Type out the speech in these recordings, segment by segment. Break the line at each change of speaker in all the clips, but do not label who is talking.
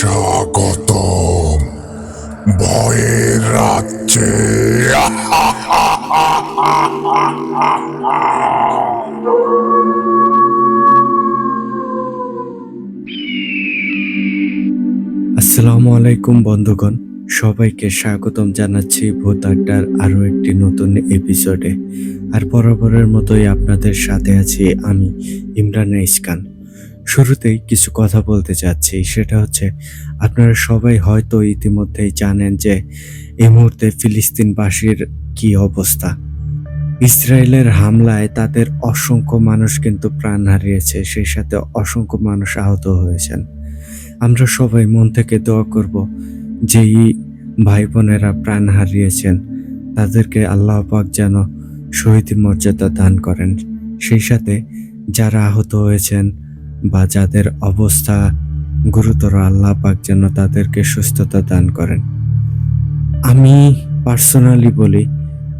স্বাগতম ভয়ের রাজ্যে।
আসসালামু আলাইকুম বন্ধুগণ, সবাইকে স্বাগতম জানাচ্ছি ভূত আড্ডার আরও একটি নতুন এপিসোডে। আর বরাবরের মতোই আপনাদের সাথে আছি আমি, ইমরান ইসকান। শুরুতেই কিছু কথা বলতে চাচ্ছি, সেটা হচ্ছে আপনারা সবাই হয়তো ইতিমধ্যেই জানেন যে এই মুহূর্তে ফিলিস্তিনবাসীর কি অবস্থা। ইসরায়েলের হামলায় তাদের অসংখ্য মানুষ কিন্তু প্রাণ হারিয়েছে, সেই সাথে অসংখ্য মানুষ আহত হয়েছেন। আমরা সবাই মন থেকে দোয়া করব যেই ভাই বোনেরা প্রাণ হারিয়েছেন তাদেরকে আল্লাহ পাক যেন শহীদ মর্যাদা দান করেন, সেই সাথে যারা আহত হয়েছেন বা যাদের অবস্থা গুরুতর, আল্লাহ পাক যেন তাদেরকে সুস্থতা দান করেন। আমি পার্সোনালি বলি,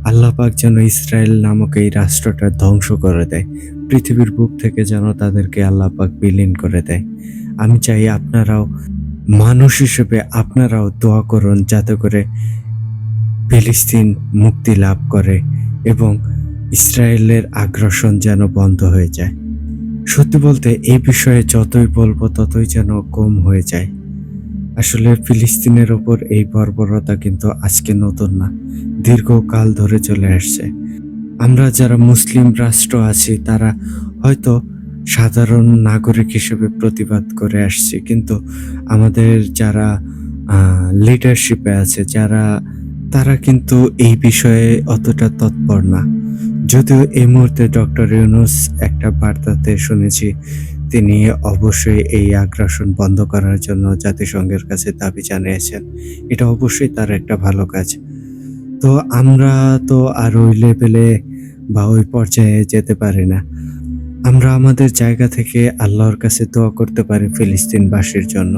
আল্লাহ পাক যেন ইসরায়েল নামক এই রাষ্ট্রটা ধ্বংস করে দেয়, পৃথিবীর বুক থেকে যেন তাদেরকে আল্লাহ পাক বিলীন করে দেয়। আমি চাই আপনারাও মানুষ হিসেবে আপনারাও দোয়া করুন যাতে করে ফিলিস্তিন মুক্তি লাভ করে এবং ইসরায়েলের আগ্রাসন যেন বন্ধ হয়ে যায়। সত্যি বলতে এই বিষয়ে যতই বলবো ততই যেন কম হয়ে যায়। আসলে ফিলিস্তিনের ওপর এই বর্বরতা কিন্তু আজকে নতুন না, দীর্ঘকাল ধরে চলে আসছে। আমরা যারা মুসলিম রাষ্ট্র আছি তারা হয়তো সাধারণ নাগরিক হিসেবে প্রতিবাদ করে আসছি, কিন্তু আমাদের যারা লিডারশিপে আছে তারা কিন্তু এই বিষয়ে অতটা তৎপর না। যদিও এই মুহূর্তে ডক্টর ইউনূস একটা বার্তাতে শুনেছি তিনি অবশ্যই এই আগ্রাসন বন্ধ করার জন্য জাতিসংঘের কাছে দাবি জানিয়েছেন। এটা অবশ্যই তার একটা ভালো কাজ। তো আমরা তো আর ওই লেভেলে বা ওই পর্যায়ে যেতে পারি না। আমরা আমাদের জায়গা থেকে আল্লাহর কাছে দোয়া করতে পারি ফিলিস্তিনবাসীর জন্য,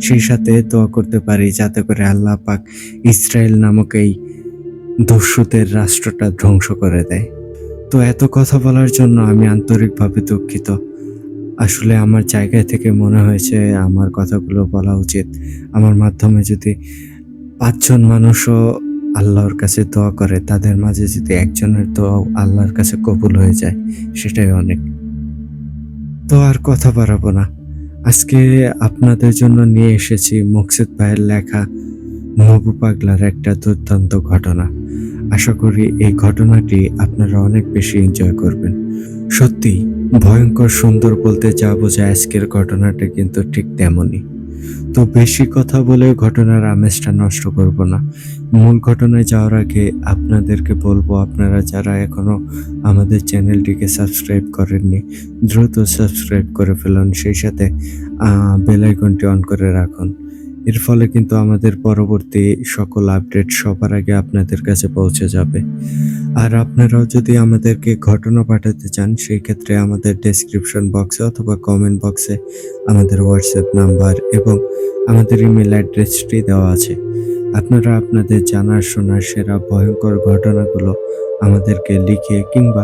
সেই সাথে দোয়া করতে পারি যাতে করে আল্লাহ পাক ইসরায়েল নামক এই দস্যুদের রাষ্ট্রটা ধ্বংস করে দেয়। তো এত কথা বলার জন্য আমি আন্তরিকভাবে দুঃখিত। আসলে আমার জায়গা থেকে মনে হয়েছে আমার কথাগুলো বলা উচিত। আমার মাধ্যমে যদি ৫ জন মানুষও আল্লাহর কাছে দোয়া করে, তাদের মাঝে যদি একজনের দোয়াও আল্লাহর কাছে কবুল হয়ে যায়, সেটাই অনেক। তো আর কথা বাড়াবো না। আজকে আপনাদের জন্য নিয়ে এসেছি মুকসেদ ভাইয়ের লেখা নবু পাগলার একটা দুর্দান্ত ঘটনা। আশা করি এই ঘটনাটি আপনারা অনেক বেশি এনজয় করবেন। সত্যি ভয়ঙ্কর সুন্দর বলতে যা বোঝায় আজকের ঘটনাটা কিন্তু ঠিক তেমনই। তো বেশি কথা বলে ঘটনার আমেজটা নষ্ট করব না। মূল ঘটনায় যাওয়ার আগে আপনাদেরকে বলবো, আপনারা যারা এখনো আমাদের চ্যানেলটিকে সাবস্ক্রাইব করেননি দ্রুত সাবস্ক্রাইব করে ফেলুন, সেই সাথে বেল আইকনটি অন করে রাখুন। এর ফলে কিন্তু আমাদের পরবর্তী সকল আপডেট সবার আগে আপনাদের কাছে পৌঁছে যাবে। আর আপনারাও যদি আমাদেরকে ঘটনা পাঠাতে চান, সেই ক্ষেত্রে আমাদের ডেসক্রিপশন বক্সে অথবা কমেন্ট বক্সে আমাদের হোয়াটসঅ্যাপ নাম্বার এবং আমাদের ইমেল অ্যাড্রেসটি দেওয়া আছে। আপনারা আপনাদের জানার শোনার সেরা ভয়ঙ্কর ঘটনাগুলো আমাদেরকে লিখে কিংবা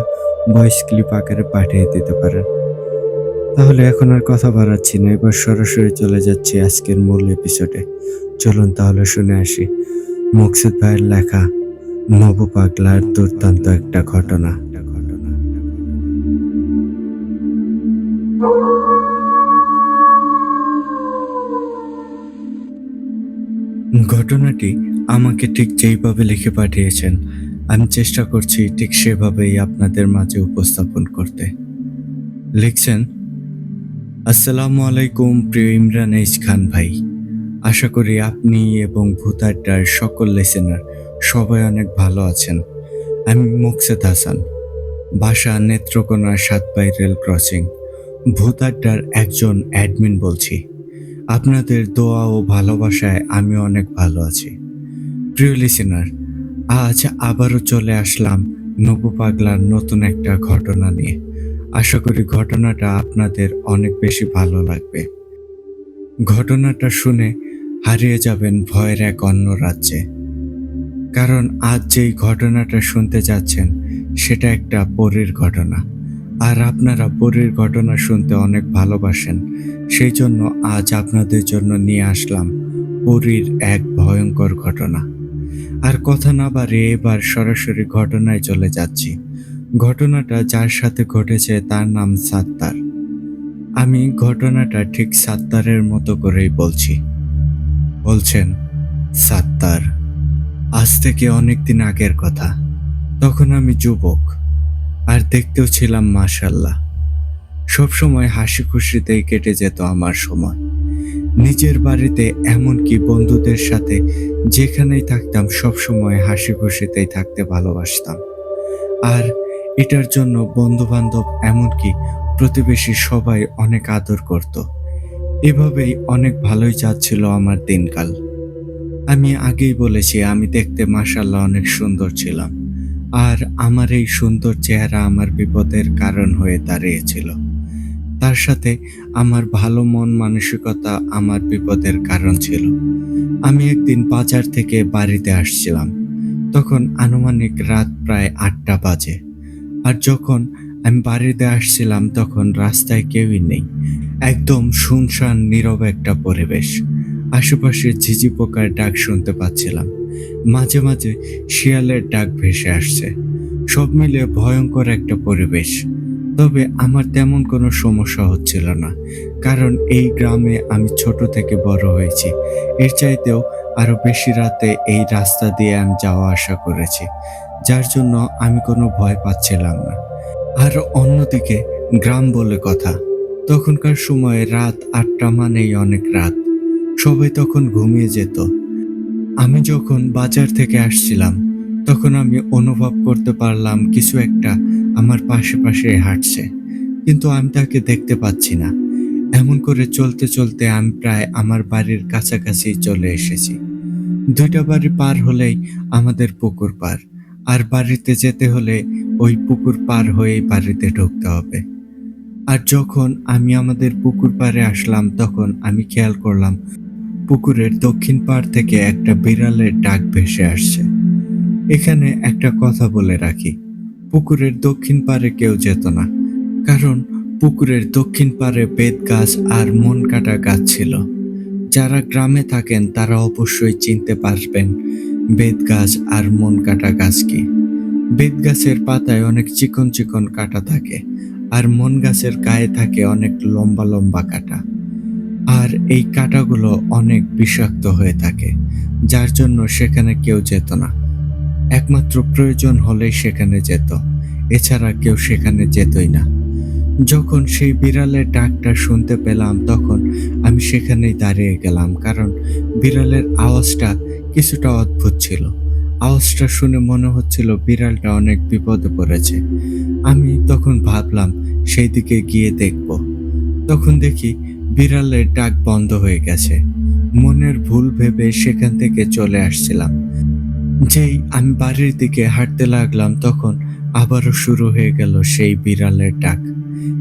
ভয়েস ক্লিপ আকারে পাঠিয়ে দিতে পারেন। তাহলে এখন আর কথা বাড়াচ্ছি না, এবার সরাসরি চলে যাচ্ছি আজকের মূল এপিসোডে। চলুন তাহলে শুনে আসি মুকসেদ ভাইয়ের লেখা নবু পাগলার দুর্দান্ত একটা ঘটনা। ঘটনাটি আমাকে ঠিক যেইভাবে লিখে পাঠিয়েছেন, আমি চেষ্টা করছি ঠিক সেভাবেই আপনাদের মাঝে উপস্থাপন করতে। লিখছেন, আসসালামু আলাইকুম প্রিয় ইমরান খান ভাই। আশা করি আপনি এবং ভূত আড্ডার সকল লিসেনার সবাই অনেক ভালো আছেন। আমি মুকসেদ হাসান, বাসা নেত্রকোনা সাতপাই রেল ক্রসিং, ভূত আড্ডার একজন অ্যাডমিন বলছি। আপনাদের দোয়া ও ভালোবাসায় আমি অনেক ভালো আছি। প্রিয় লিসেনার, আজ আবারও চলে আসলাম নবু পাগলার নতুন একটা ঘটনা নিয়ে। আশা করি ঘটনাটা আপনাদের অনেক বেশি ভালো লাগবে। ঘটনাটা শুনে হারিয়ে যাবেন ভয়ের এক অন্য রাজ্যে। কারণ আজ যেই ঘটনাটা শুনতে যাচ্ছেন সেটা একটা পরীর ঘটনা। আর আপনারা পরীর ঘটনা শুনতে অনেক ভালোবাসেন। সেই জন্য আজ আপনাদের জন্য নিয়ে আসলাম পরীর এক ভয়ঙ্কর ঘটনা। আর কথা না বাড়িয়ে এবার সরাসরি ঘটনায় চলে যাচ্ছি। ঘটনাটা যার সাথে ঘটেছে তার নাম সাত্তার। আমি ঘটনাটা ঠিক সাত্তারের মতো করেই বলছি। বলছেন, সাত্তার, আজ থেকে অনেকদিন আগের কথা। তখন আমি যুবক, আর দেখতেও ছিলাম মাশাআল্লাহ। সবসময় হাসি খুশিতেই কেটে যেত আমার সময়। নিজের বাড়িতে এমনকি বন্ধুদের সাথে যেখানেই থাকতাম সবসময় হাসি খুশিতেই থাকতে ভালোবাসতাম। আর এটার জন্য বন্ধু-বান্ধব এমনকি প্রতিবেশী সবাই অনেক আদর করত। এভাবেই অনেক ভালোই যাচ্ছিল আমার দিনকাল। আমি আগেই বলেছি আমি দেখতে মাশাআল্লাহ অনেক সুন্দর ছিলাম। আর আমার এই সুন্দর চেহারা আমার বিপদের কারণ হয়ে দাঁড়িয়েছিল। তার সাথে আমার ভালো মন মানসিকতা আমার বিপদের কারণ ছিল। আমি একদিন বাজার থেকে বাড়িতে আসছিলাম। তখন আনুমানিক রাত প্রায় ৮টা বাজে। আর যখন আমি বাড়িতে আসছিলাম তখন রাস্তায় কেউই নেই। একদম শুনশান নীরব একটা পরিবেশ। আশেপাশে ঝিঁঝি পোকার ডাক শুনতে পাচ্ছিলাম। মাঝে মাঝে শিয়ালের ডাক ভেসে আসছে। সব মিলে ভয়ঙ্কর একটা পরিবেশ। তবে আমার তেমন কোনো সমস্যা হচ্ছিল না। কারণ এই গ্রামে আমি ছোট থেকে বড় হয়েছি। এর চাইতেও আরো বেশি রাতে এই রাস্তা দিয়ে আমি যাওয়া আসা করেছি। যার জন্য আমি কোনো ভয় পাচ্ছিলাম না। আর অন্যদিকে গ্রাম বলে কথা। তখনকার সময়ে রাত ৮টা মানেই অনেক রাত। সবাই তখন ঘুমিয়ে যেত। আমি যখন বাজার থেকে আসছিলাম, তখন আমি অনুভব করতে পারলাম কিছু একটা আমার পাশে পাশে হাঁটছে। কিন্তু আমি তাকে দেখতে পাচ্ছি না। এমন করে চলতে চলতে আমি প্রায় আমার বাড়ির কাছাকাছি চলে এসেছি। ২টা বাড়ি পার হলেই আমাদের পুকুর পার। আর বাড়িতে যেতে হলে ওই পুকুর পার হয়েই বাড়িতে ঢুকতে হবে। আর যখন আমি আমাদের পুকুর পাড়ে আসলাম তখন আমি খেয়াল করলাম পুকুরের দক্ষিণ পাড় থেকে একটা বিড়ালের ডাক ভেসে আসছে। এখানে একটা কথা বলে রাখি, পুকুরের দক্ষিণ পাড়ে কেউ যেত না। কারণ পুকুরের দক্ষিণ পাড়ে বেত গাছ আর মন কাটা গাছ ছিল। যারা গ্রামে থাকেন তারা অবশ্যই চিনতে পারবেন বেত গাছ আর মন কাটা গাছ কি। বেত গাছের পাতায় অনেক চিকন চিকন কাঁটা থাকে, আর মন গাছের গায়ে থাকে অনেক লম্বা লম্বা কাঁটা। আর এই কাঁটাগুলো অনেক বিষাক্ত হয়ে থাকে, যার জন্য সেখানে কেউ যেত না। একমাত্র প্রয়োজন হলেই সেখানে যেত, এছাড়া কেউ সেখানে যেতই না। যখন সেই বিড়ালের ডাকটা শুনতে পেলাম তখন আমি সেখানেই দাঁড়িয়ে গেলাম, কারণ বিড়ালের আওয়াজটা কিছুটা অদ্ভুত ছিল। আওয়াজটা শুনে মনে হচ্ছিল বিড়ালটা অনেক বিপদে পড়েছে। আমি তখন ভাবলাম সেই দিকে গিয়ে দেখব। তখন দেখি বিড়ালের ডাক বন্ধ হয়ে গেছে। মনের ভুল ভেবে সেখান থেকে চলে আসছিলাম। যেই আমি বাড়ির দিকে হাঁটতে লাগলাম তখন আবারও শুরু হয়ে গেল সেই বিড়ালের ডাক।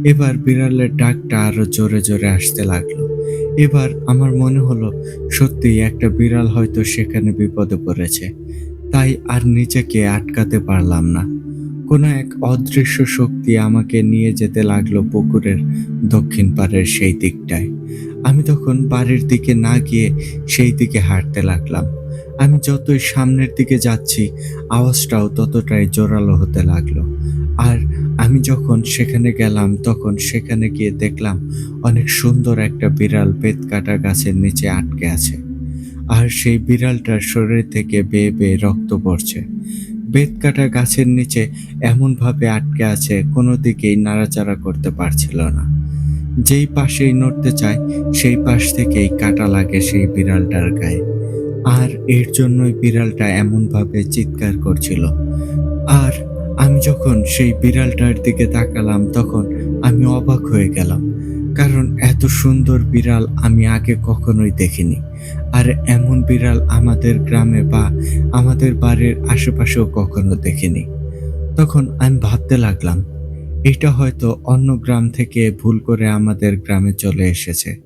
এবার বিড়ালের ডাকটা আরো জোরে জোরে আসতে লাগলো। এবার আমার মনে হলো সত্যিই একটা বিড়াল হয়তো সেখানে বিপদে পড়েছে। তাই আর নিজেকে আটকাতে পারলাম না। কোনো এক অদৃশ্য শক্তি আমাকে নিয়ে যেতে লাগলো পুকুরের দক্ষিণ পাড়ের সেই দিকটায়। আমি তখন বাড়ির দিকে না গিয়ে সেই দিকে হাঁটতে লাগলাম। আমি যতই সামনের দিকে যাচ্ছি আওয়াজটাও ততটাই জোরালো হতে লাগলো। আর আমি যখন সেখানে গেলাম তখন সেখানে গিয়ে দেখলাম অনেক সুন্দর একটা বিড়াল বেত কাটা গাছের নিচে আটকে আছে। আর সেই বিড়ালটার শরীর থেকে বেয়ে বেয়ে রক্ত পড়ছে। বেত কাটা গাছের নিচে এমনভাবে আটকে আছে কোনো দিকেই নাড়াচাড়া করতে পারছিল না। যেই পাশেই নড়তে চায় সেই পাশ থেকেই কাটা লাগে সেই বিড়ালটার গায়ে। আর এর জন্যই বিড়ালটা এমনভাবে চিৎকার করছিল। আর আমি যখন সেই বিড়ালটার দিকে তাকালাম তখন আমি অবাক হয়ে গেলাম। কারণ এত সুন্দর বিড়াল আমি আগে কখনোই দেখিনি। আর এমন বিড়াল আমাদের গ্রামে বা আমাদের বাড়ির আশেপাশেও কখনো দেখিনি। তখন আমি ভাবতে লাগলাম, এটা হয়তো অন্য গ্রাম থেকে ভুল করে আমাদের গ্রামে চলে এসেছে।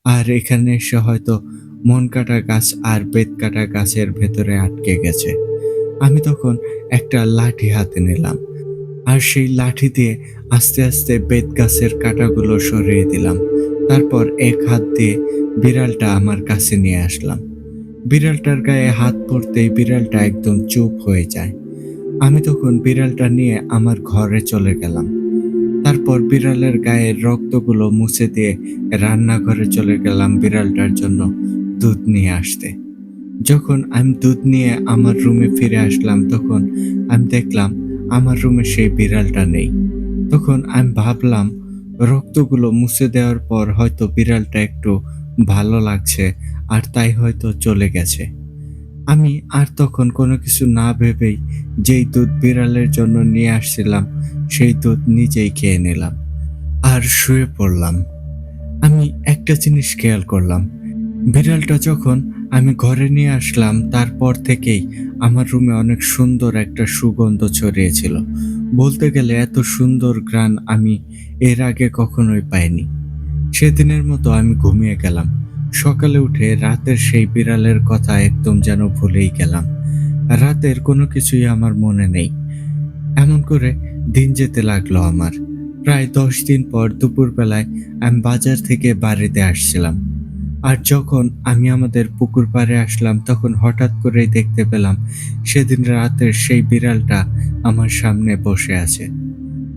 আর এখানে এসে হয়তো মন কাটা গাছ আর বেত কাটা গাছের ভেতরে আটকে গেছে। আমি তখন একটা লাঠি হাতে নিলাম। আর সেই লাঠি দিয়ে আস্তে আস্তে বেত গাছের কাঁটাগুলো সরিয়ে দিলাম। তারপর এক হাত দিয়ে বিড়ালটা আমার কাছে নিয়ে আসলাম। বিড়ালটার গায়ে হাত পড়তেই বিড়ালটা একদম চুপ হয়ে যায়। আমি তখন বিড়ালটা নিয়ে আমার ঘরে চলে গেলাম। তারপর বিড়ালের গায়ের রক্তগুলো মুছে দিয়ে রান্নাঘরে চলে গেলাম বিড়ালটার জন্য দুধ নিয়ে আসতে। যখন আমি দুধ নিয়ে আমার রুমে ফিরে আসলাম, তখন আমি দেখলাম আমার রুমে সেই বিড়ালটা নেই। তখন আমি ভাবলাম রক্তগুলো মুছে দেওয়ার পর হয়তো বিড়ালটা একটু ভালো লাগছে আর তাই হয়তো চলে গেছে। আমি আর তখন কোনো কিছু না ভেবেই যেই দুধ বিড়ালের জন্য নিয়ে আসছিলাম সেই দুধ নিজেই খেয়ে নিলাম আর শুয়ে পড়লাম। আমি একটা জিনিস খেয়াল করলাম, বিড়ালটা যখন আমি ঘরে নিয়ে আসলাম তারপর থেকেই আমার রুমে অনেক সুন্দর একটা সুগন্ধ ছড়িয়েছিল। বলতে গেলে এত সুন্দর ঘ্রাণ আমি এর আগে কখনোই পাইনি। সেদিনের মতো আমি ঘুমিয়ে গেলাম। সকালে উঠে রাতের সেই বিড়ালের কথা একদম যেন ভুলেই গেলাম। রাতের কোনো কিছুই আমার মনে নেই। এমন করে দিন যেতে লাগলো আমার। প্রায় ১০ দিন পর দুপুরবেলায় আমি বাজার থেকে বাড়িতে আসছিলাম। আর যখন আমি আমাদের পুকুর পাড়ে আসলাম তখন হঠাৎ করেই দেখতে পেলাম সেদিন রাতের সেই বিড়ালটা আমার সামনে বসে আছে।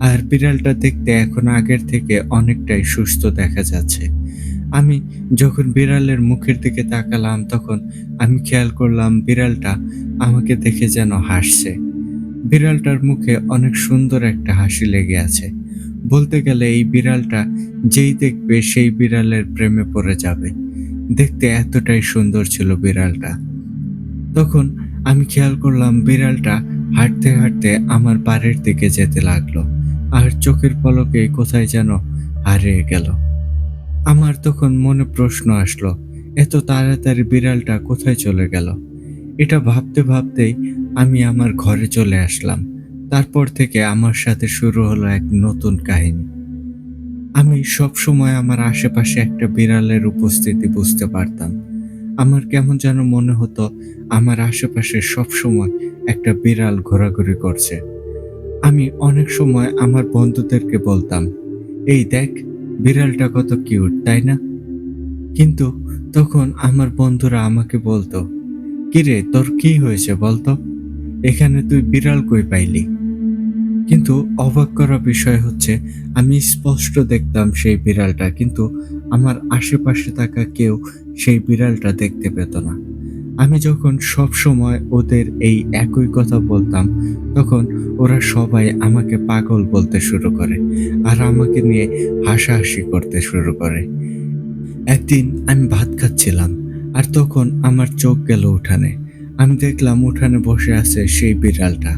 আর বিড়ালটা দেখতে এখন আগের থেকে অনেকটাই সুস্থ দেখা যাচ্ছে। আমি যখন বিড়ালের মুখের দিকে তাকালাম তখন আমি খেয়াল করলাম বিড়ালটা আমাকে দেখে যেন হাসছে। বিড়ালটার মুখে অনেক সুন্দর একটা হাসি লেগে আছে। বলতে গেলে এই বিড়ালটা যেই দেখবে সেই বিড়ালের প্রেমে পড়ে যাবে। দেখতে এতটাই সুন্দর ছিল বিড়ালটা। তখন আমি খেয়াল করলাম বিড়ালটা হাঁটতে হাঁটতে আমার বাড়ির দিকে যেতে লাগলো আর চোখের পলকে কোথায় যেন হারিয়ে গেল। আমার তখন মনে প্রশ্ন আসলো, এত তাড়াতাড়ি বিড়ালটা কোথায় চলে গেল? এটা ভাবতে ভাবতেই আমি আমার ঘরে চলে আসলাম। তারপর থেকে আমার সাথে শুরু হলো এক নতুন কাহিনী। আমি সবসময় আমার আশেপাশে একটা বিড়ালের উপস্থিতি বুঝতে পারতাম। আমার কেমন যেন মনে হতো আমার আশেপাশে সবসময় একটা বিড়াল ঘোরাঘুরি করছে। আমি অনেক সময় আমার বন্ধুদেরকে বলতাম, এই দেখ বিড়ালটা কত কিউট, তাই না? কিন্তু তখন আমার বন্ধুরা আমাকে বলতো, কিরে তোর কি হয়েছে বলতো? এখানে তুই বিড়াল কই পাইলি? কিন্তু অবাক করা বিষয় হচ্ছে আমি স্পষ্ট দেখতাম সেই বিড়ালটা, কিন্তু আমার আশেপাশে থাকা কেউ সেই বিড়ালটা দেখতে পেত না। আমি যখন সব সময় ওদের এই একই কথা বলতাম তখন ওরা সবাই আমাকে পাগল বলতে শুরু করে আর আমাকে নিয়ে হাসাহাসি করতে শুরু করে। একদিন আমি ভাত খাচ্ছিলাম আর তখন আমার চোখ গেল উঠানে। আমি দেখলাম উঠানে বসে আছে সেই বিড়ালটা।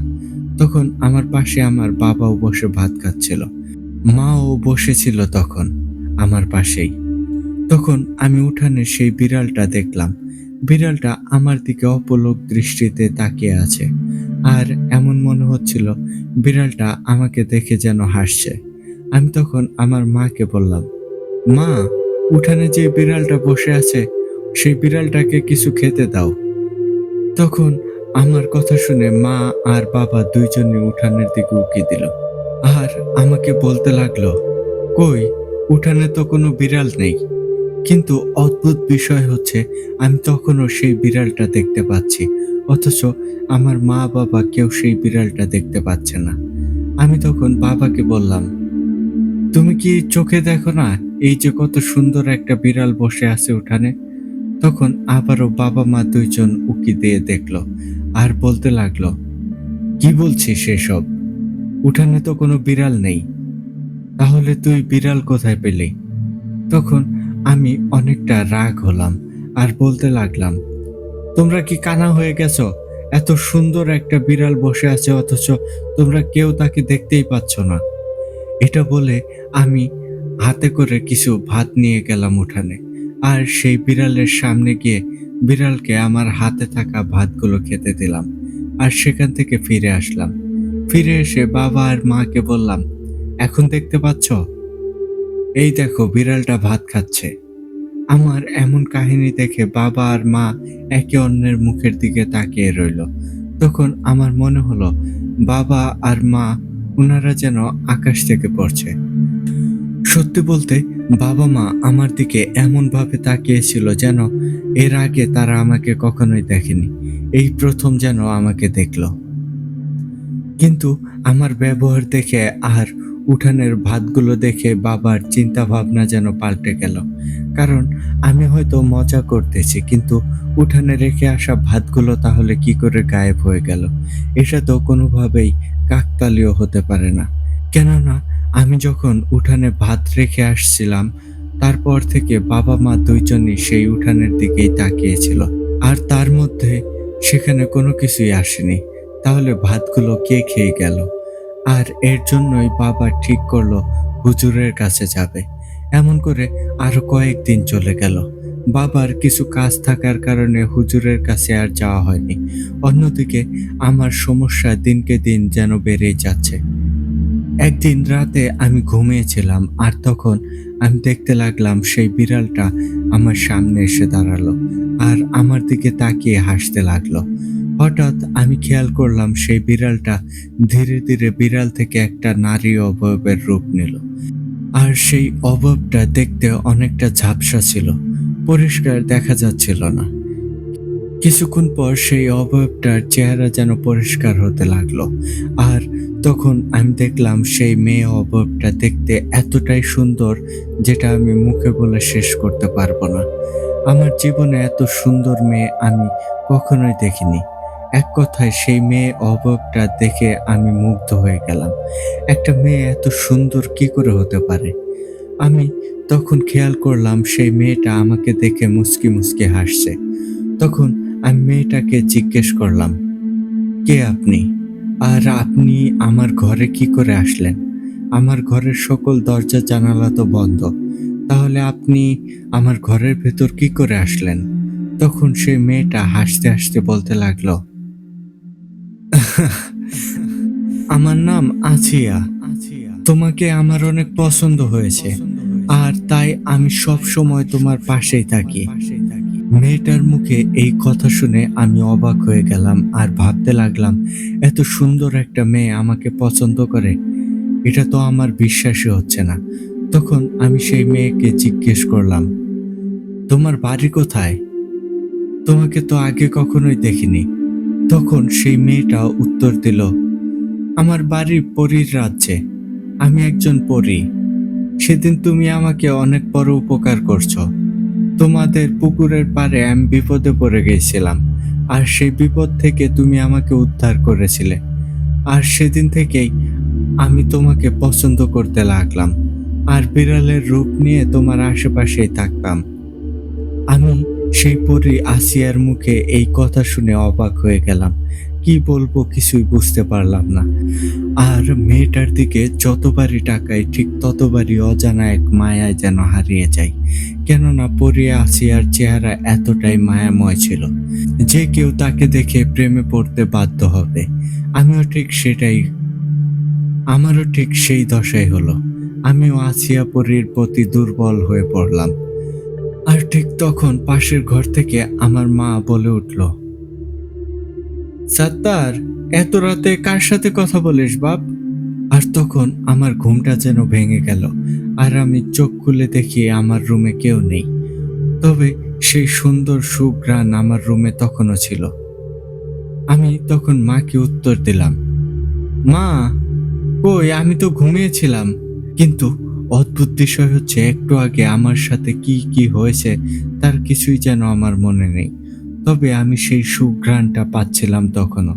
তখন আমার পাশে আমার বাবাও বসে ভাত খাচ্ছিল, মাও বসেছিল তখন আমার পাশেই। তখন আমি উঠানে সেই বিড়ালটা দেখলাম। বিড়ালটা আমার দিকে অপলক দৃষ্টিতে তাকিয়ে আছে আর এমন মনে হচ্ছিল বিড়ালটা আমাকে দেখে যেন হাসছে। আমি তখন আমার মাকে বললাম, মা, উঠানে যে বিড়ালটা বসে আছে সেই বিড়ালটাকে কিছু খেতে দাও। তখন আমার কথা শুনে মা আর বাবা দুইজনে উঠানের দিকে উকি দিল আর আমাকে বলতে লাগলো, কই, উঠানে তো কোনো বিড়াল নেই। কিন্তু অদ্ভুত বিষয় হচ্ছে আমি তখনও সেই বিড়ালটা দেখতে পাচ্ছি, অথচ আমার মা বাবা কেউ সেই বিড়ালটা দেখতে পাচ্ছে না। আমি তখন বাবাকে বললাম, তুমি কি চোখে দেখো না এই যে কত সুন্দর একটা বিড়াল বসে আছে উঠানে? তখন আবারও বাবা মা দুইজন উকি দিয়ে দেখলো আর বলতে লাগলো, কি বলছিস সেসব? উঠানে তো কোনো বিড়াল নেই, তাহলে তুই বিড়াল কোথায় পেলি? তখন আমি অনেকটা রাগ হলাম আর বলতে লাগলাম, তোমরা কি কানা হয়ে গেছো? এত সুন্দর একটা বিড়াল বসে আছে অথচ তোমরা কেউ তাকে দেখতেই পাচ্ছ না। এটা বলে আমি হাতে করে কিছু ভাত নিয়ে গেলাম উঠানে আর সেই বিড়ালের সামনে গিয়ে বিড়ালকে আমার হাতে থাকা ভাতগুলো খেতে দিলাম আর সেখান থেকে ফিরে আসলাম। ফিরে এসে বাবা আর মাকে বললাম, এখন দেখতে পাচ্ছ, এই দেখো বিড়ালটা ভাত খাচ্ছে। আমার এমন কাহিনী দেখে বাবা আর মা একে অন্যের মুখের দিকে তাকিয়ে রইল। তখন আমার মনে হলো বাবা আর মা ওনারা যেন আকাশ থেকে পড়ছে। সত্যি বলতে বাবা মা আমার দিকে এমনভাবে তাকিয়েছিল যেন এর আগে তারা আমাকে কখনোই দেখেনি। এই প্রথম যেন আমাকে দেখল। কিন্তু আমার ব্যবহার দেখে আর উঠানের ভাতগুলো দেখে বাবার চিন্তা ভাবনা যেন পাল্টে গেল। কারণ আমি হয়তো মজা করতেছি, কিন্তু উঠানে রেখে আসা ভাতগুলো তাহলে কি করে গায়েব হয়ে গেল? এটা তো কোনোভাবেই কাকতালীয় হতে পারে না। কেননা আমি যখন উঠানে ভাত রেখে আসছিলাম, তারপর থেকে বাবা মা দুইজনই সেই উঠানের দিকেই তাকিয়েছিল। আর তার মধ্যে সেখানে কোনো কিছুই আসেনি। তাহলে ভাতগুলো কে খেয়ে গেল? আর এর জন্যই বাবা ঠিক করলো হুজুরের কাছে যাবে। এমন করে আরো কয়েকদিন চলে গেল। বাবার কিছু কাজ থাকার কারণে হুজুরের কাছে আর যাওয়া হয়নি। অন্যদিকে আমার সমস্যা দিনকে দিন যেন বেড়েই যাচ্ছে। একদিন রাতে আমি ঘুমিয়েছিলাম, আর তখন আমি দেখতে লাগলাম সেই বিড়ালটা আমার সামনে এসে দাঁড়ালো আর আমার দিকে তাকিয়ে হাসতে লাগলো। হঠাৎ আমি খেয়াল করলাম সেই বিড়ালটা ধীরে ধীরে বিড়াল থেকে একটা নারী অবয়বের রূপ নিল। আর সেই অবয়বটা দেখতে অনেকটা ঝাপসা ছিল, পরিষ্কার দেখা যাচ্ছিল না। কিছুক্ষণ পর সেই অবয়বটার চেহারা যেন পরিষ্কার হতে লাগলো। আর তখন আমি দেখলাম সেই মেয়ে অবয়বটা দেখতে এতটাই সুন্দর, যেটা আমি মুখে বলে শেষ করতে পারবো না। আমার জীবনে এত সুন্দর মেয়ে আমি কখনোই দেখিনি। এক কথায় সেই মেয়ে অবয়বটা দেখে আমি মুগ্ধ হয়ে গেলাম। একটা মেয়ে এত সুন্দর কি করে হতে পারে? আমি তখন খেয়াল করলাম সেই মেয়েটা আমাকে দেখে মুচকি মুচকি হাসছে। তখন আমি মেয়েটাকে জিজ্ঞেস করলাম, কে আপনি? আর আপনি আমার ঘরে কি করে আসলেন? আমার ঘরের সকল দরজা জানালা তো বন্ধ। তাহলে আপনি আমার ঘরের ভেতর কি করে আসলেন? তখন সেই মেয়েটা হাসতে হাসতে বলতে লাগলো, আমার নাম আছিয়া। তোমাকে আমার অনেক পছন্দ হয়েছে, আর তাই আমি সব সময় তোমার পাশেই থাকি। মেয়েটার মুখে এই কথা শুনে আমি অবাক হয়ে গেলাম আর ভাবতে লাগলাম, এত সুন্দর একটা মেয়ে আমাকে পছন্দ করে, এটা তো আমার বিশ্বাসই হচ্ছে না। তখন আমি সেই মেয়েকে জিজ্ঞেস করলাম, তোমার বাড়ি কোথায়? তোমাকে তো আগে কখনোই দেখিনি। তখন সেই মেয়েটা উত্তর দিল, আমার বাড়ি পরীর রাজ্যে। আমি একজন পরী। সেদিন তুমি আমাকে অনেক বড় উপকার করছো। তোমাদের পুকুরের পাড়ে আমি বিপদে পড়ে গেছিলাম, আর সেই বিপদ থেকে তুমি আমাকে উদ্ধার করেছিলে। আর সেদিন থেকেই আমি তোমাকে পছন্দ করতে লাগলাম, আর বিড়ালের রূপ নিয়ে তোমার আশেপাশেই থাকতাম। আমি সেই পরী আসিয়ার মুখে এই কথা শুনে অবাক হয়ে গেলাম। কি বলবো কিছুই বুঝতে পারলাম না। আর মেয়েটার দিকে যতবারই তাকাই ঠিক ততবারই অজানা এক মায়ায় যেন হারিয়ে যাই। কেননা পরী আসিয়ার চেহারা এতটাই মায়াময় ছিল যে কেউ তাকে দেখে প্রেমে পড়তে বাধ্য হবে। আমিও ঠিক সেটাই আমারও ঠিক সেই দশাই হলো। আমিও আসিয়া পরীর প্রতি দুর্বল হয়ে পড়লাম। আর ঠিক তখন পাশের ঘর থেকে আমার মা বলে উঠল, সাত্তার, এত রাতে কার সাথে কথা বলিস বাপ? আর তখন আমার ঘুমটা যেন ভেঙে গেল, আর আমি চোখ খুলে দেখি আমার রুমে কেউ নেই। তবে সেই সুন্দর সুঘ্রাণ আমার রুমে তখনও ছিল। আমি তখন মাকে উত্তর দিলাম, মা, কই, আমি তো ঘুমিয়েছিলাম। কিন্তু অদ্ভুত বিষয় হচ্ছে, একটু আগে আমার সাথে কি কি হয়েছে তার কিছুই যেন আমার মনে নেই। তবে আমি সেই সুঘ্রাণটা পাচ্ছিলাম তখনও।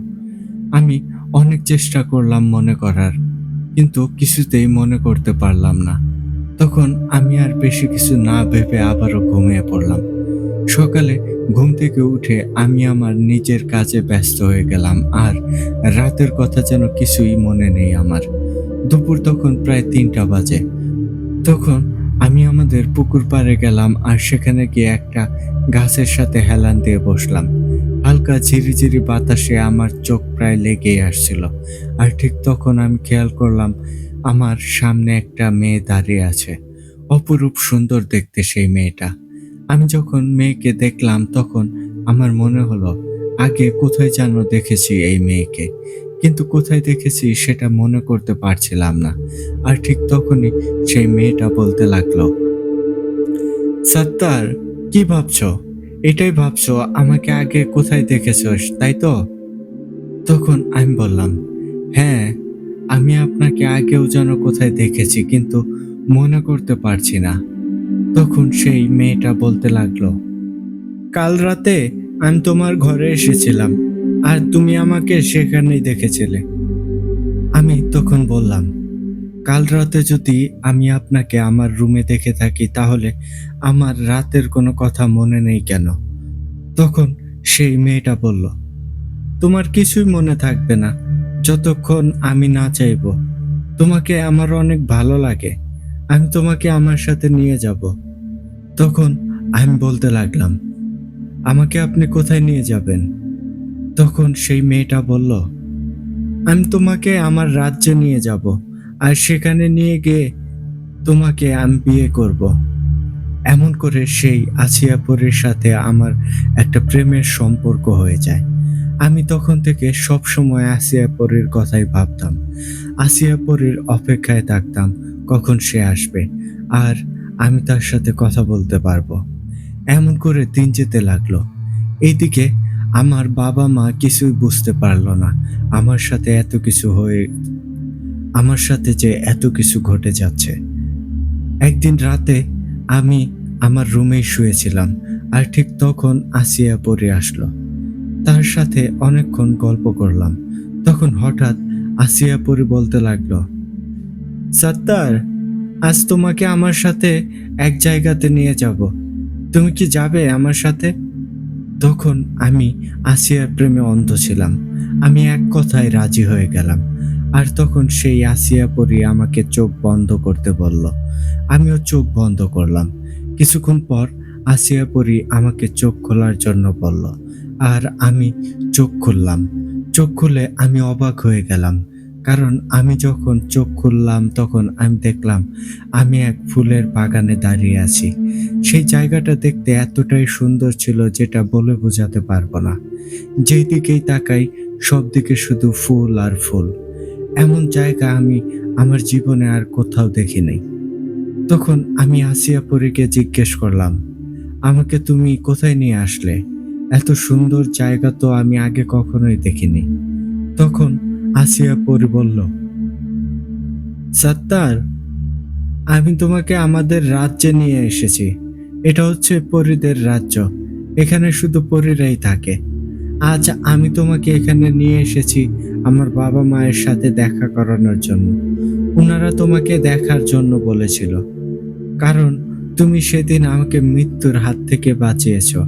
আমি অনেক চেষ্টা করলাম মনে করার, কিন্তু কিছুতেই মনে করতে পারলাম না। তখন আমি আর বেশি কিছু না ভেবে আবারও ঘুমিয়ে পড়লাম। সকালে ঘুম থেকে উঠে আমি আমার নিজের কাজে ব্যস্ত হয়ে গেলাম, আর রাতের কথা যেন কিছুই মনে নেই আমার। দুপুর তখন প্রায় ৩টা বাজে। তখন আমি আমাদের পুকুর পাড়ে গেলাম, আর সেখানে গিয়ে একটা গাছের সাথে হেলান দিয়ে বসলাম। হালকা ঝিরিঝিরি বাতাসে আমার চোখ প্রায় লেগেই আসছিল। আর ঠিক তখন আমি খেয়াল করলাম আমার সামনে একটা মেয়ে দাঁড়িয়ে আছে। অপরূপ সুন্দর দেখতে সেই মেয়েটা। আমি যখন মেয়েকে দেখলাম তখন আমার মনে হলো আগে কোথায় যেন দেখেছি এই মেয়েকে, কিন্তু কোথায় দেখেছি সেটা মনে করতে পারছিলাম না। আর ঠিক তখনই সেই মেয়েটা বলতে লাগলো, সত্তার, কি ভাবছো? এটাই ভাবছো আমাকে আগে কোথায় দেখেছস, তাই তো? তখন আমি বললাম, হ্যাঁ, আমি আপনাকে আগেও যেন কোথায় দেখেছি, কিন্তু মনে করতে পারছি না। তখন সেই মেয়েটা বলতে লাগলো, কাল রাতে আমি তোমার ঘরে এসেছিলাম আর তুমি আমাকে সেখানেই দেখেছিলে। আমি তখন বললাম, কাল রাতে যদি আমি আপনাকে আমার রুমে দেখে থাকি তাহলে আমার রাতের কোনো কথা মনে নেই কেন? তখন সেই মেয়েটা বলল, তোমার কিছুই মনে থাকবে না যতক্ষণ আমি না চাইবো। তোমাকে আমার অনেক ভালো লাগে, আমি তোমাকে আমার সাথে নিয়ে যাব। তখন আমি বলতে লাগলাম, আমাকে আপনি কোথায় নিয়ে যাবেন? তখন সেই মেয়েটা বলল, আমি তোমাকে আমার রাজ্যে নিয়ে যাব আর সেখানে নিয়ে গিয়ে তোমাকে আমি বিয়ে করব। এমন করে সেই আসিয়া পরীর সাথে আমার একটা প্রেমের সম্পর্ক হয়ে যায়। আমি তখন থেকে সবসময় আসিয়া পরীর কথাই ভাবতাম। আসিয়া পরীর অপেক্ষায় থাকতাম কখন সে আসবে আর আমি তার সাথে কথা বলতে পারবো। এমন করে দিন যেতে লাগলো। এইদিকে আমার বাবা-মা কিছুই বুঝতে পারলো না। আমার সাথে এত কিছু হয়ে আমার সাথে যে এত কিছু ঘটে যাচ্ছে। একদিন রাতে আমি আমার রুমেই শুয়েছিলাম আর ঠিক তখন আসিয়া পড়ে আসলো। তার সাথে অনেকক্ষণ গল্প করলাম। তখন হঠাৎ আসিয়া পড়ে বলতে লাগলো, সত্তার, আজ তোমাকে আমার সাথে এক জায়গাতে নিয়ে যাব। তুমি কি যাবে আমার সাথে? তখন আমি আসিয়ার প্রেমে অন্ধ ছিলাম। আমি এক কথায় রাজি হয়ে গেলাম। আর তখন সেই আসিয়া পরী আমাকে চোখ বন্ধ করতে বলল। আমিও চোখ বন্ধ করলাম। কিছুক্ষণ পর আসিয়া পরী আমাকে চোখ খোলার জন্য বলল। আর আমি চোখ খুললাম। চোখ খুলে আমি অবাক হয়ে গেলাম। কারণ আমি যখন চোখ খুললাম তখন আমি দেখলাম আমি এক ফুলের বাগানে দাঁড়িয়ে আছি। সেই জায়গাটা দেখতে এতটাই সুন্দর ছিল যেটা বলে বোঝাতে পারবো না। যেই দিকেই তাকাই সব দিকে শুধু ফুল আর ফুল। এমন জায়গা আমি আমার জীবনে আর কোথাও দেখিনি। তখন আমি আসিয়া পরীকে জিজ্ঞেস করলাম, আমাকে তুমি কোথায় নিয়ে আসলে? এত সুন্দর জায়গা তো আমি আগে কখনোই দেখিনি। তখন আসিয়া পরী বলল, সত্তার, আমি তোমাকে আমাদের রাজ্যে নিয়ে এসেছি। এটা হচ্ছে পরীদের রাজ্য। এখানে শুধু পরীরাই থাকে। আজ আমি তোমাকে এখানে নিয়ে এসেছি আমার বাবা-মায়ের সাথে দেখা করানোর জন্য। উনারা তোমাকে দেখার জন্য বলেছিল। কারণ তুমি সেদিন আমাকে মৃত্যুর হাত থেকে বাঁচিয়েছো।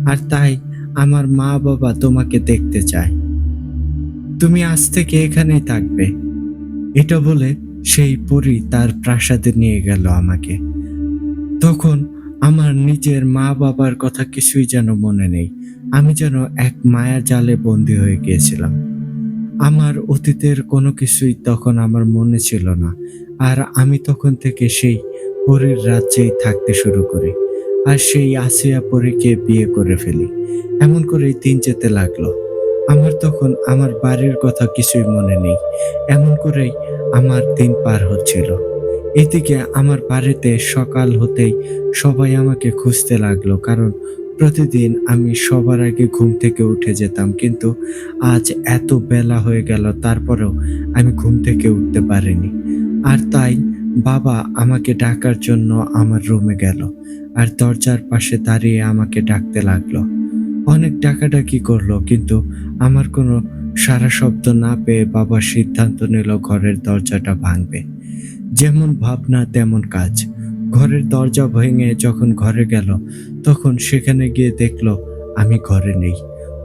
আর তাই আমার মা-বাবা তোমাকে দেখতে চায়। তুমি আজ থেকে এখানেই থাকবে। এটা বলে সেই পরী তার প্রাসাদে নিয়ে গেল আমাকে। তখন আমার নিজের মা-বাবার কথা কিছুই যেন মনে নেই। আমি যেন এক মায়ার জালে বন্দী হয়ে গিয়েছিলাম। আমার অতীতের কোনো কিছুই তখন আমার মনে ছিল না। আর আমি তখন থেকে সেই পরীর রাজ্যেই থাকতে শুরু করি। আর সেই আসিয়া পরীকে বিয়ে করে ফেলি। এমন করেই দিন যেতে লাগলো। আমার তখন আমার বাড়ির কথা কিছুই মনে নেই। এমন করেই আমার দিন পার হচ্ছিল। এদিকে আমার বাড়িতে সকাল হতেই সবাই আমাকে খুঁজতে লাগলো। কারণ প্রতিদিন আমি সবার আগে ঘুম থেকে উঠে যেতাম। কিন্তু আজ এত বেলা হয়ে গেল তারপরেও আমি ঘুম থেকে উঠতে পারিনি। আর তাই বাবা আমাকে ডাকার জন্য আমার রুমে গেল। আর দরজার পাশে দাঁড়িয়ে আমাকে ডাকতে লাগলো। অনেক ডাকাডাকি করলো কিন্তু আমার কোনো সাড়া শব্দ না পেয়ে বাবা সিদ্ধান্ত নিল ঘরের দরজাটা ভাঙবে। যেমন ভাবনা তেমন কাজ। ঘরের দরজা ভেঙে যখন ঘরে গেল তখন সেখানে গিয়ে দেখলো আমি ঘরে নেই।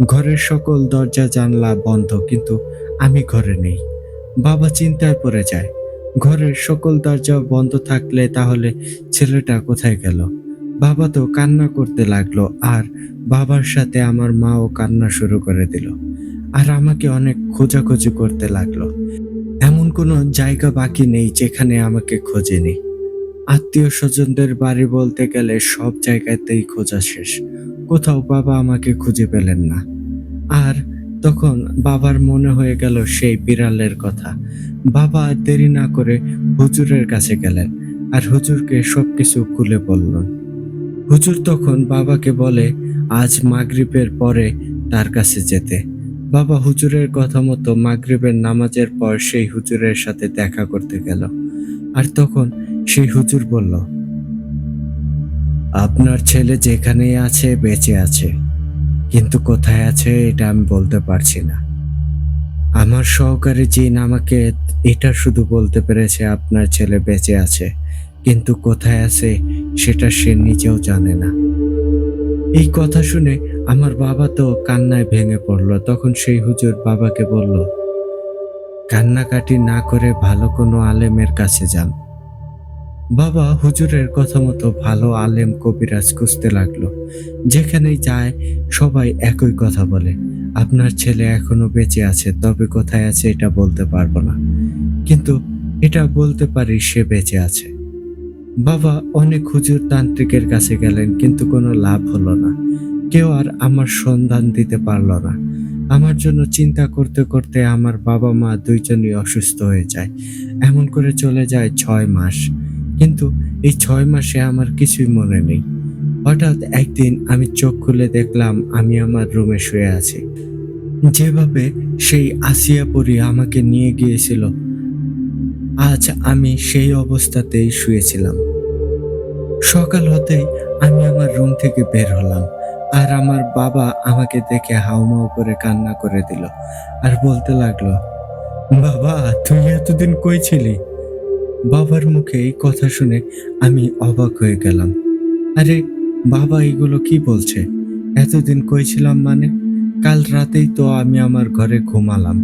ঘরের সকল দরজা জানলা বন্ধ কিন্তু আমি ঘরে নেই। বাবা চিন্তায় পড়ে যায়। ঘরের সকল দরজা বন্ধ থাকলে তাহলে ছেলেটা কোথায় গেল? বাবা তো কান্না করতে লাগলো আর বাবার সাথে আমার মাও কান্না শুরু করে দিল। আর আমাকে অনেক খোঁজাখুঁজি করতে লাগলো। এমন কোনো জায়গা বাকি নেই যেখানে আমাকে খোঁজেনি। আত্মীয়-স্বজনদের বাড়ি বলতে গেলে সব জায়গাতেই খোঁজা শেষ। কোথাও বাবা আমাকে খুঁজে পেলেন না। আর তখন বাবার মনে হয়ে গেল সেই বিড়ালের কথা। বাবা আর দেরি না করে হুজুরের কাছে গেলেন আর হুজুরকে সবকিছু খুলে বললেন। হুজুর তখন বাবাকে বলে আজ মাগরিবের পরে তার কাছে যেতে। বাবা হুজুরের কথা মতো মাগরিবের নামাজের পর সেই হুজুরের সাথে দেখা করতে গেল। আর তখন সেই হুজুর বলল, আপনার ছেলে যেখানেই আছে বেঁচে আছে, কিন্তু কোথায় আছে এটা আমি বলতে পারছি না। আমার সহকারী জিন আমাকে এটা শুধু বলতে পেরেছে আপনার ছেলে বেঁচে আছে, কিন্তু কোথায় আছে সেটা সে নিজেও জানে না। এই কথা শুনে আমার বাবা তো কান্নায় ভেঙে পড়ল। তখন সেই হুজুর বাবাকে বলল, কান্নাকাটি না করে ভালো কোনো আলেমের কাছে যান। বাবা হুজুরের কথা মতো ভালো আলেম কবিরাজ খুঁজতে লাগলো। যেখানেই যায় সবাই একই কথা বলে, আপনার ছেলে এখনো বেঁচে আছে, তবে কোথায় আছে এটা বলতে পারবো না, কিন্তু এটা বলতে পারি সে বেঁচে আছে। বাবা অনেক হুজুর তান্ত্রিকের কাছে গেলেন, কিন্তু কোনো লাভ হলো না। কেউ আর আমার সন্ধান দিতে পারল না। আমার জন্য চিন্তা করতে করতে আমার বাবা মা দুইজনই অসুস্থ হয়ে যায়। এমন করে চলে যায় ৬ মাস। কিন্তু এই ৬ মাসে আমার কিছুই মনে নেই। হঠাৎ একদিন আমি চোখ খুলে দেখলাম আমি আমার রুমে শুয়ে আছি। যেভাবে সেই আসিয়া পরী আমাকে নিয়ে গিয়েছিল, আজ আমি সেই অবস্থাতেই শুয়েছিলাম। সকাল হতেই আমি আমার রুম থেকে বের হলাম। আর আমার বাবা আমাকে দেখে হাউমাউ করে কান্না করে দিল। আর বলতে লাগলো, বাবা তুই এতদিন কই ছিলি? বাবার মুখে এই কথা শুনে আমি অবাক হয়ে গেলাম। আরে বাবা এগুলো কি বলছে? এতদিন কই ছিলাম মানে? কাল রাতেই তো আমি আমার ঘরে ঘুমালাম।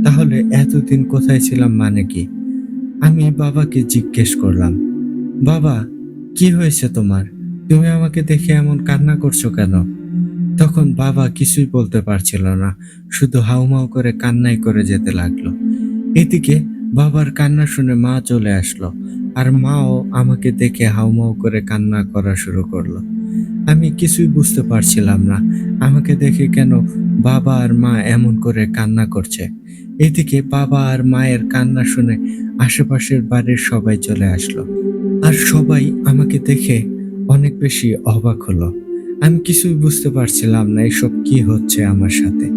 তাহলে এতদিন কোথায় ছিলাম মানে কি? আমি বাবাকে জিজ্ঞেস করলাম, বাবা কি হয়েছে তোমার? তুমি আমাকে দেখে এমন কান্না করছো কেন? তখন বাবা কিছুই বলতে পারছিল না, শুধু হাউমাউ করে কান্নাই করে যেতে লাগলো। এদিকে বাবার কান্না শুনে মা চলে আসলো, আর মাও আমাকে দেখে হাউমাউ করে কান্না করা শুরু করলো। আমি কিছুই বুঝতে পারছিলাম না আমাকে দেখে কেন বাবা আর মা এমন করে কান্না করছে। এদিকে বাবা আর মায়ের কান্না শুনে আশেপাশের বাড়ির সবাই চলে আসলো, আর সবাই আমাকে দেখে অনেক বেশি অবাক হলো। আমি কিছুই বুঝতে পারছিলাম না এসব কি হচ্ছে আমার সাথে।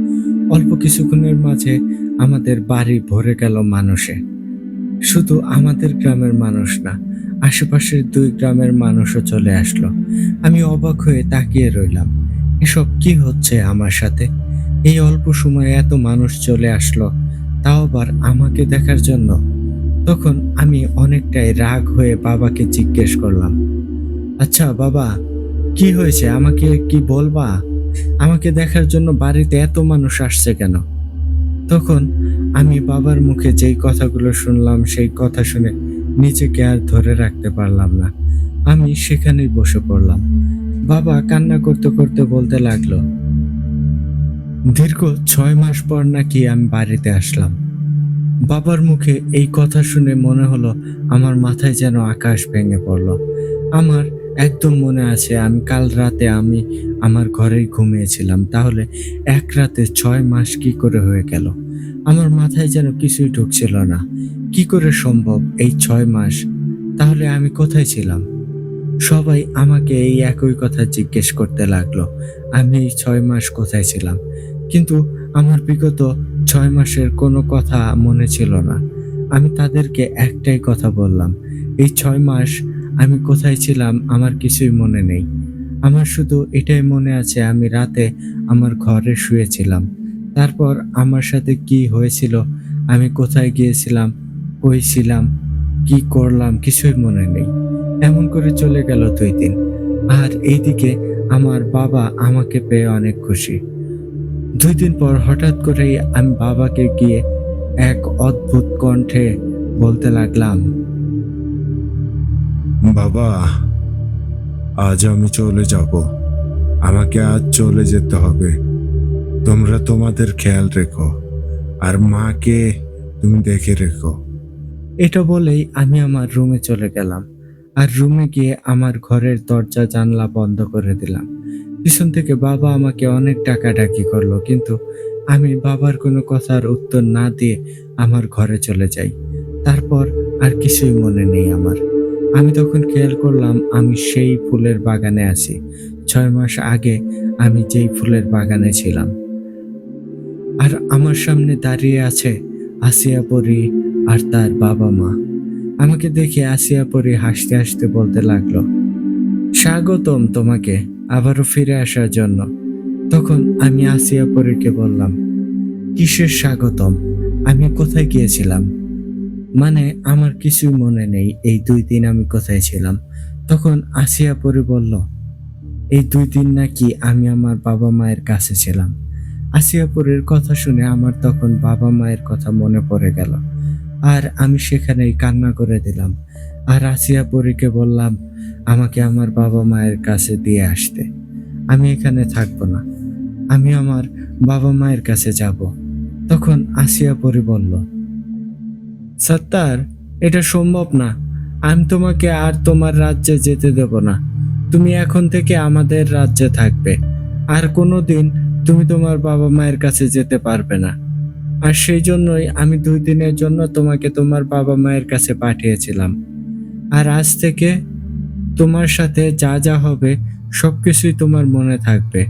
অল্প কিছুক্ষণের মাঝে আমাদের বাড়ি ভরে গেল মানুষে। শুধু আমাদের গ্রামের মানুষ না, আশেপাশের ২ গ্রামের মানুষও চলে আসলো। আমি অবাক হয়ে তাকিয়ে রইলাম। এসব কি হচ্ছে আমার সাথে? এই অল্প সময়ে এত মানুষ চলে আসলো, তাও আবার আমাকে দেখার জন্য। তখন আমি অনেকটাই রাগ হয়ে বাবাকে জিজ্ঞেস করলাম, আচ্ছা বাবা, কি হয়েছে আমাকে কি বলবা? আমাকে দেখার জন্য বাড়িতে এত মানুষ আসছে কেন? তখন আমি বাবার মুখে যেই কথাগুলো শুনলাম সেই কথা শুনে নিজেকে আর ধরে রাখতে পারলাম না। আমি সেখানেই বসে পড়লাম। বাবা কান্না করতে করতে বলতে লাগলো, দীর্ঘ ৬ মাস পর নাকি আমি বাড়িতে আসলাম। বাবার মুখে এই কথা শুনে মনে হলো আমার মাথায় যেন আকাশ ভেঙে পড়ল। আমার একদম মনে আছে আমি কাল রাতে আমি আমার ঘরেই ঘুমিয়েছিলাম। তাহলে এক রাতে ৬ মাস কি করে হয়ে গেল? আমার মাথায় যেন কিছুই ঢুকছিল না। কি করে সম্ভব এই ৬ মাস? তাহলে আমি কোথায় ছিলাম? সবাই আমাকে এই একই কথা জিজ্ঞেস করতে লাগলো। আমি এই ৬ মাস কোথায় ছিলাম? কিন্তু আমার বিগত ৬ মাসের কোনো কথা মনে ছিল না। আমি তাদেরকে একটাই কথা বললাম, এই ৬ মাস আমি কোথায় ছিলাম আমার কিছুই মনে নেই। আমার শুধু এটাই মনে আছে আমি রাতে আমার ঘরে শুয়েছিলাম। তারপর আমার সাথে কি হয়েছিল, আমি কোথায় গিয়েছিলাম, কই ছিলাম, কি করলাম কিছুই মনে নেই। এমন করে চলে গেল ২ দিন। আর এইদিকে আমার বাবা আমাকে পেয়ে অনেক খুশি। ২ দিন পর হঠাৎ করেই আমি বাবাকে গিয়ে এক অদ্ভুত কণ্ঠে বলতে লাগলাম,
বাবা, আজ আমি চলে যাব। আমাকে আজ চলে যেতে হবে। তোমরা তোমাদের খেয়াল রেখো, আর মাকে তুমি দেখে রেখো।
এটা বলেই আমি আমার রুমে চলে গেলাম। আর রুমে গিয়ে আমার ঘরের দরজা জানলা বন্ধ করে দিলাম। পিছন থেকে বাবা আমাকে অনেক ডাকাডাকি করলো, কিন্তু আমি বাবার কোনো কথার উত্তর না দিয়ে আমার ঘরে চলে যাই। তারপর আর কিছুই মনে নেই আমার। আমি তখন খেয়াল করলাম আমি সেই ফুলের বাগানে আছি। ৬ মাস আগে আমি যেই ফুলের বাগানে ছিলাম। আর আমার সামনে দাঁড়িয়ে আছে আসিয়া পরী আর তার বাবা-মা। আমাকে দেখে আসিয়া পরী হাসতে, হাসতে বলতে লাগলো, "স্বাগতম তোমাকে আবারও ফিরে আসার জন্য।" তখন আমি আসিয়া পরীকে বললাম, "কিসের স্বাগতম? আমি কোথায় গিয়েছিলাম? মানে আমার কিছুই মনে নেই এই ২ দিন আমি কোথায় ছিলাম।" তখন আসিয়া পরী বলল, "এই ২ দিন নাকি আমি আমার বাবা-মায়ের কাছে ছিলাম।" আসিয়া পরীর কথা শুনে আমার তখন বাবা-মায়ের কথা মনে পড়ে গেল। আর আমি সেখানেই কান্না করে দিলাম। আর আসিয়া পরীকে বললাম, "আমাকে আমার বাবা-মায়ের কাছে দিয়ে আসতে। আমি এখানে থাকবো না। আমি আমার বাবা-মায়ের কাছে যাবো।" তখন আসিয়া পরী বলল, "সত্তার, এটা সম্ভব না। আমি তোমাকে আর তোমার রাজ্যে যেতে দেব না। তুমি এখন থেকে আমাদের রাজ্যে থাকবে। আর কোনোদিন তুমি তোমার বাবা-মায়ের কাছে যেতে পারবে না। আর সেই জন্যই আমি ২ দিনের জন্য তোমাকে তোমার বাবা-মায়ের কাছে পাঠিয়েছিলাম। আর আজ থেকে তোমার সাথে যা, যা হবে সবকিছুই তোমার মনে থাকবে।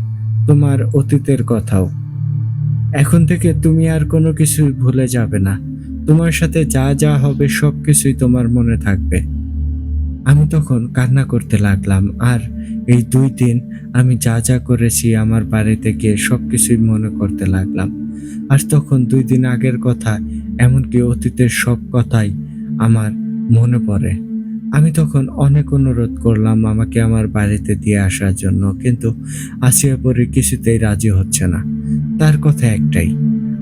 তোমার অতীতের কথাও। এখন থেকে তুমি আর কোনো কিছুই ভুলে যাবে না। তোমার সাথে যা, যা হবে সবকিছুই তোমার মনে থাকবে।" আমি তখন কান্না করতে লাগলাম। আর এই ২ দিন আমি যা, যা করেছি আমার বাড়িতে গিয়ে সবকিছুই মনে করতে লাগলাম। আর তখন ২ দিন আগের কথা, এমনকি অতীতের সব কথাই আমার মনে পড়ে। আমি তখন অনেক অনুরোধ করলাম আমাকে আমার বাড়িতে দিয়ে আসার জন্য, কিন্তু আসিয়া পরী কিছুতেই রাজি হচ্ছে না। তার কথা একটাই,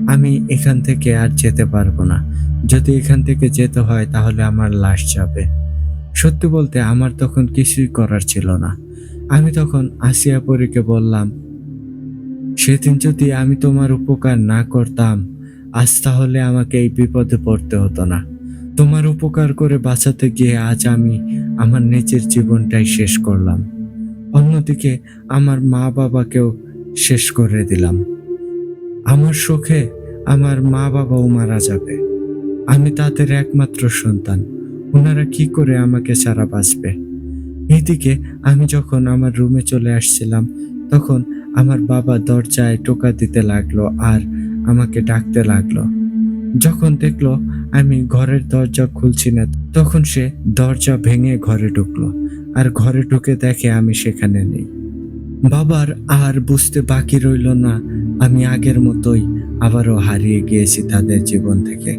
"আমি এখান থেকে আর যেতে পারবো না। যদি এখান থেকে যেতে হয় তাহলে আমার লাশ যাবে।" সত্যি বলতে আমার তখন কিছুই করার ছিল না। আমি তখন আসিয়া পরীকে বললাম, "সেদিন যদি আমি তোমার উপকার না করতাম, আজ তাহলে আমাকে এই বিপদে পড়তে হতো না। তোমার উপকার করে বাঁচাতে গিয়ে আজ আমি আমার নিজের জীবনটাই শেষ করলাম। অন্যদিকে আমার মা-বাবাকেও শেষ করে দিলাম। আমার শোকে আমার মা-বাবাও মারা যাবে। আমি তাদের একমাত্র সন্তান। উনারা কি করে আমাকে ছাড়া বাঁচবে?" এইদিকে আমি যখন আমার রুমে চলে আসছিলাম, তখন আমার বাবা দরজায় টোকা দিতে লাগলো আর আমাকে ডাকতে লাগলো। যখন দেখলো আমি ঘরের দরজা খুলছি না, তখন সে দরজা ভেঙে ঘরে ঢুকলো। আর ঘরে ঢুকে দেখে আমি সেখানে নেই। বাবার আর বুঝতে বাকি রইল না আমি আগের মতোই আবারও হারিয়ে গিয়েছি তাদের জীবন থেকে।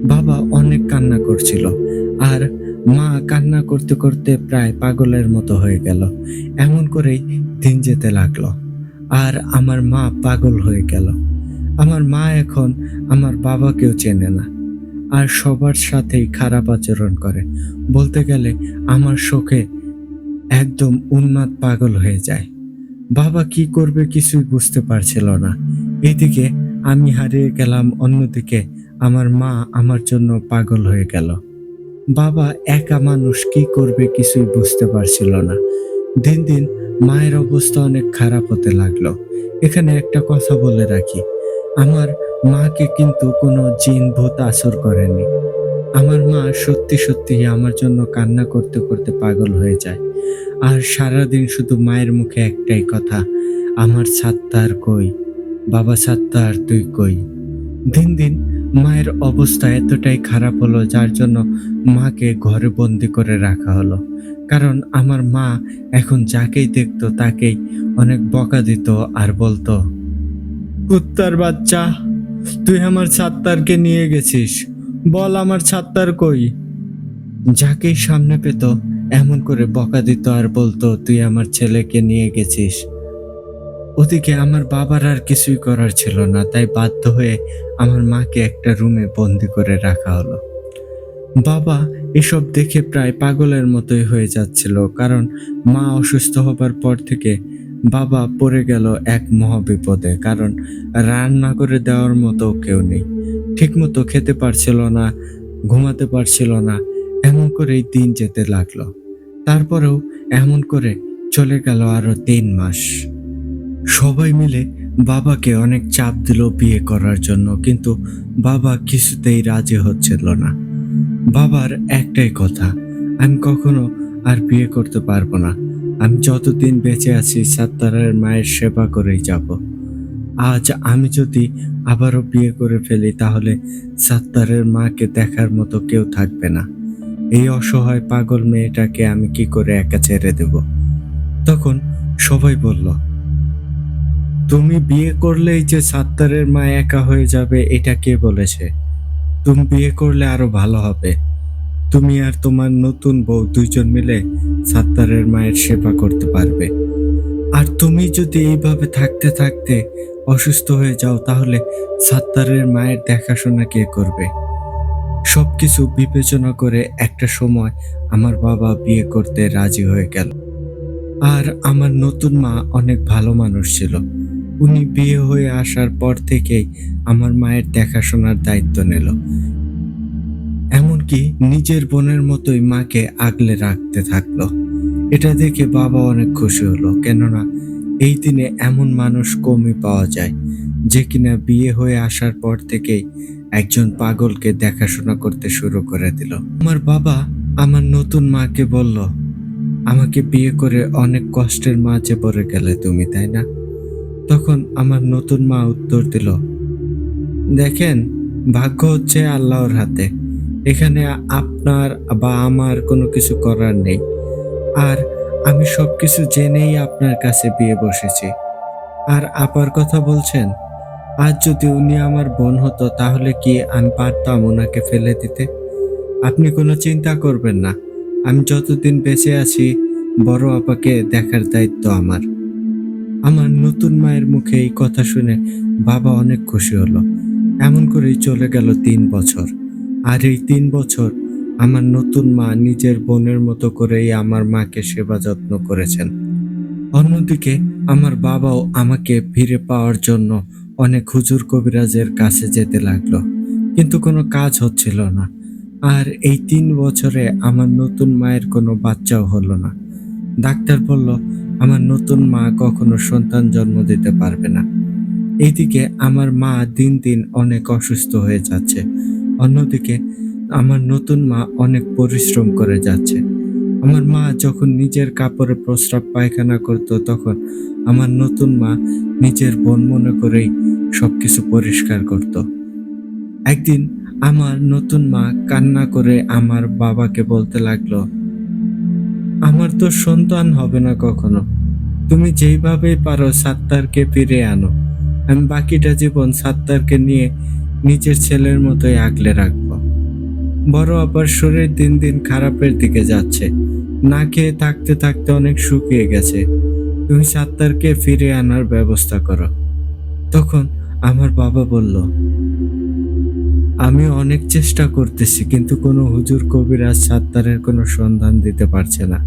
বাবা অনেক কান্না করছিল আর মা কান্না করতে করতে প্রায় পাগলের মতো হয়ে গেল। এমন করেই দিন যেতে লাগলো আর আমার মা পাগল হয়ে গেল। আমার মা এখন আমার বাবাকেও চেনে না আর সবার সাথেই খারাপ আচরণ করে। বলতে গেলে আমার শোকে একদম উন্মাদ পাগল হয়ে যায়। বাবা কি করবে কিছুই বুঝতে পারছিল না। এদিকে আমি হারিয়ে গেলাম, অন্যদিকে আমার মা আমার জন্য পাগল হয়ে গেল। বাবা একা মানুষ, কি করবে কিছুই বুঝতে পারছিল না। দিন দিন মায়ের অবস্থা অনেক খারাপ হতে লাগলো। এখানে একটা কথা বলে রাখি, আমার মাকে কিন্তু কোনো জিন ভূত আসর করেনি। আমার মা সত্যি সত্যি আমার জন্য কান্না করতে করতে পাগল হয়ে যায়। আর সারাদিন শুধু মায়ের মুখে একটাই কথা, "আমার সাত্তার কই? বাবা সাত্তার তুই কই?" দিন দিন মায়ের অবস্থা এতটাই খারাপ হলো যার জন্য মাকে ঘরে বন্দি করে রাখা হলো। কারণ আমার মা এখন যাকেই দেখতো তাকেই অনেক বকা দিত আর বলতো, "কুত্তার বাচ্চা, তুই আমার সাত্তারকে নিয়ে গেছিস। বল আমার সাত্তার কই?" যাকেই সামনে পেত এমন করে বকা দিত আর বলতো, "তুই আমার ছেলেকে নিয়ে গেছিস।" ওদিকে আমার বাবার আর কিছুই করার ছিল না, তাই বাধ্য হয়ে আমার মাকে একটা রুমে বন্দি করে রাখা হলো। বাবা এসব দেখে প্রায় পাগলের মতোই হয়ে যাচ্ছিল, কারণ মা অসুস্থ হবার পর থেকে বাবা পড়ে গেল এক মহাবিপদে। কারণ রান্না করে দেওয়ার মতো কেউ নেই, ঠিকমতো খেতে পারছিল না, ঘুমাতে পারছিল না। এমন করেই দিন যেতে লাগলো। তারপরেও এমন করে চলে গেল আরো ৩ মাস। সবাই মিলে বাবাকে অনেক চাপ দিল বিয়ে করার জন্য, কিন্তু বাবা কিছুতেই রাজি হচ্ছিল না। বাবার একটাই কথা, আমি কখনো আর বিয়ে করতে পারবো না। আমি যতদিন বেঁচে আছি সাত্তারের মায়ের সেবা করেই যাব। আজ আমি যদি আবারও বিয়ে করে ফেলি তাহলে সাত্তারের মাকে দেখার মতো কেউ থাকবে না। এই অসহায় পাগল মেয়েটাকে আমি কি করে একা ছেড়ে দেব? তখন সবাই বলল, তুমি বিয়ে করলেই যে সাত্তারের মা একা হয়ে যাবে এটা কে বলেছে? তুমি বিয়ে করলে আরো ভালো হবে। তুমি আর তোমার নতুন বউ দুইজন মিলে সাত্তারের মায়ের সেবা করতে পারবে। আর তুমি যদি এইভাবে থাকতে থাকতে অসুস্থ হয়ে যাও তাহলে সাত্তারের মায়ের দেখাশোনা কে করবে? সবকিছু বিবেচনা করে একটা সময় আমার বাবা বিয়ে করতে রাজি হয়ে গেল। আর আমার নতুন মা অনেক ভালো মানুষ ছিল। উনি বিয়ে হয়ে আসার পর থেকেই আমার মায়ের দেখাশোনার দায়িত্ব নিল। এমনকি নিজের বোনের মতোই মাকে আগলে রাখতে থাকলো। এটা দেখে বাবা অনেক খুশি হলো, কেননা এই দিনে এমন মানুষ কমই পাওয়া যায় যে কিনা বিয়ে হয়ে আসার পর থেকেই একজন পাগলকে দেখাশোনা করতে শুরু করে দিল। আমার বাবা আমার নতুন মাকে বলল, আমাকে বিয়ে করে অনেক কষ্টের মাঝে পড়ে গেলে তুমি, তাই না? তখন আমার নতুন মা উত্তর দিল, দেখেন, ভাগ্য হচ্ছে আল্লাহর হাতে। এখানে আপনার বা আমার কোনো কিছু করার নেই। আর আমি সবকিছু জেনেই আপনার কাছে বিয়ে বসেছি। আর আপার কথা বলছেন, আজ যদি উনি আমার বোন হতো তাহলে কি আমি পারতাম ওনাকে ফেলে দিতে? আপনি কোনো চিন্তা করবেন না। আমি যতদিন বেঁচে আছি বড় আপাকে দেখার দায়িত্ব আমার। আমার নতুন মায়ের মুখে এই কথা শুনে বাবা অনেক খুশি হলো। এমন করেই চলে গেল 3 বছর। আর এই 3 বছর আমার নতুন মা নিজের বোনের মতো করেই আমার মাকে সেবা যত্ন করেছেন। অন্যদিকে আমার বাবাও আমাকে ফিরে পাওয়ার জন্য অনেক হুজুর কবিরাজের কাছে যেতে লাগলো, কিন্তু কোনো কাজ হচ্ছিল না। আর এই 3 বছরে আমার নতুন মায়ের কোনো বাচ্চাও হলো না। ডাক্তার বলল আমার নতুন মা কখনো সন্তান জন্ম দিতে পারবে না। এইদিকে আমার মা দিন দিন অনেক অসুস্থ হয়ে যাচ্ছে। অন্যদিকে আমার নতুন মা অনেক পরিশ্রম করে যাচ্ছে। আমার মা যখন নিজের কাপড়ে প্রস্রাব পায়খানা করত তখন আমার নতুন মা নিজের বোন মনে করেই সবকিছু পরিষ্কার করত। একদিন আমার নতুন মা কান্না করে আমার বাবাকে বলতে লাগলো, আমার তো সন্তান হবে না কখনো। তুমি যেইভাবেই পারো সাত্তারকে ফিরে আনো। আমি বাকিটা জীবন সাত্তারকে নিয়ে নিজের ছেলের মতোই আগলে রাখবো। বড় আপার শরীর দিন দিন খারাপের দিকে যাচ্ছে। না খেয়ে থাকতে থাকতে অনেক শুকিয়ে গেছে। তুমি সাত্তারকে ফিরে আনার ব্যবস্থা করো। তখন আমার বাবা বলল, আমি অনেক চেষ্টা করতেছি কিন্তু কোনো হুজুর কবিরাজ সাত্তারের কোনো সন্ধান দিতে পারছে না।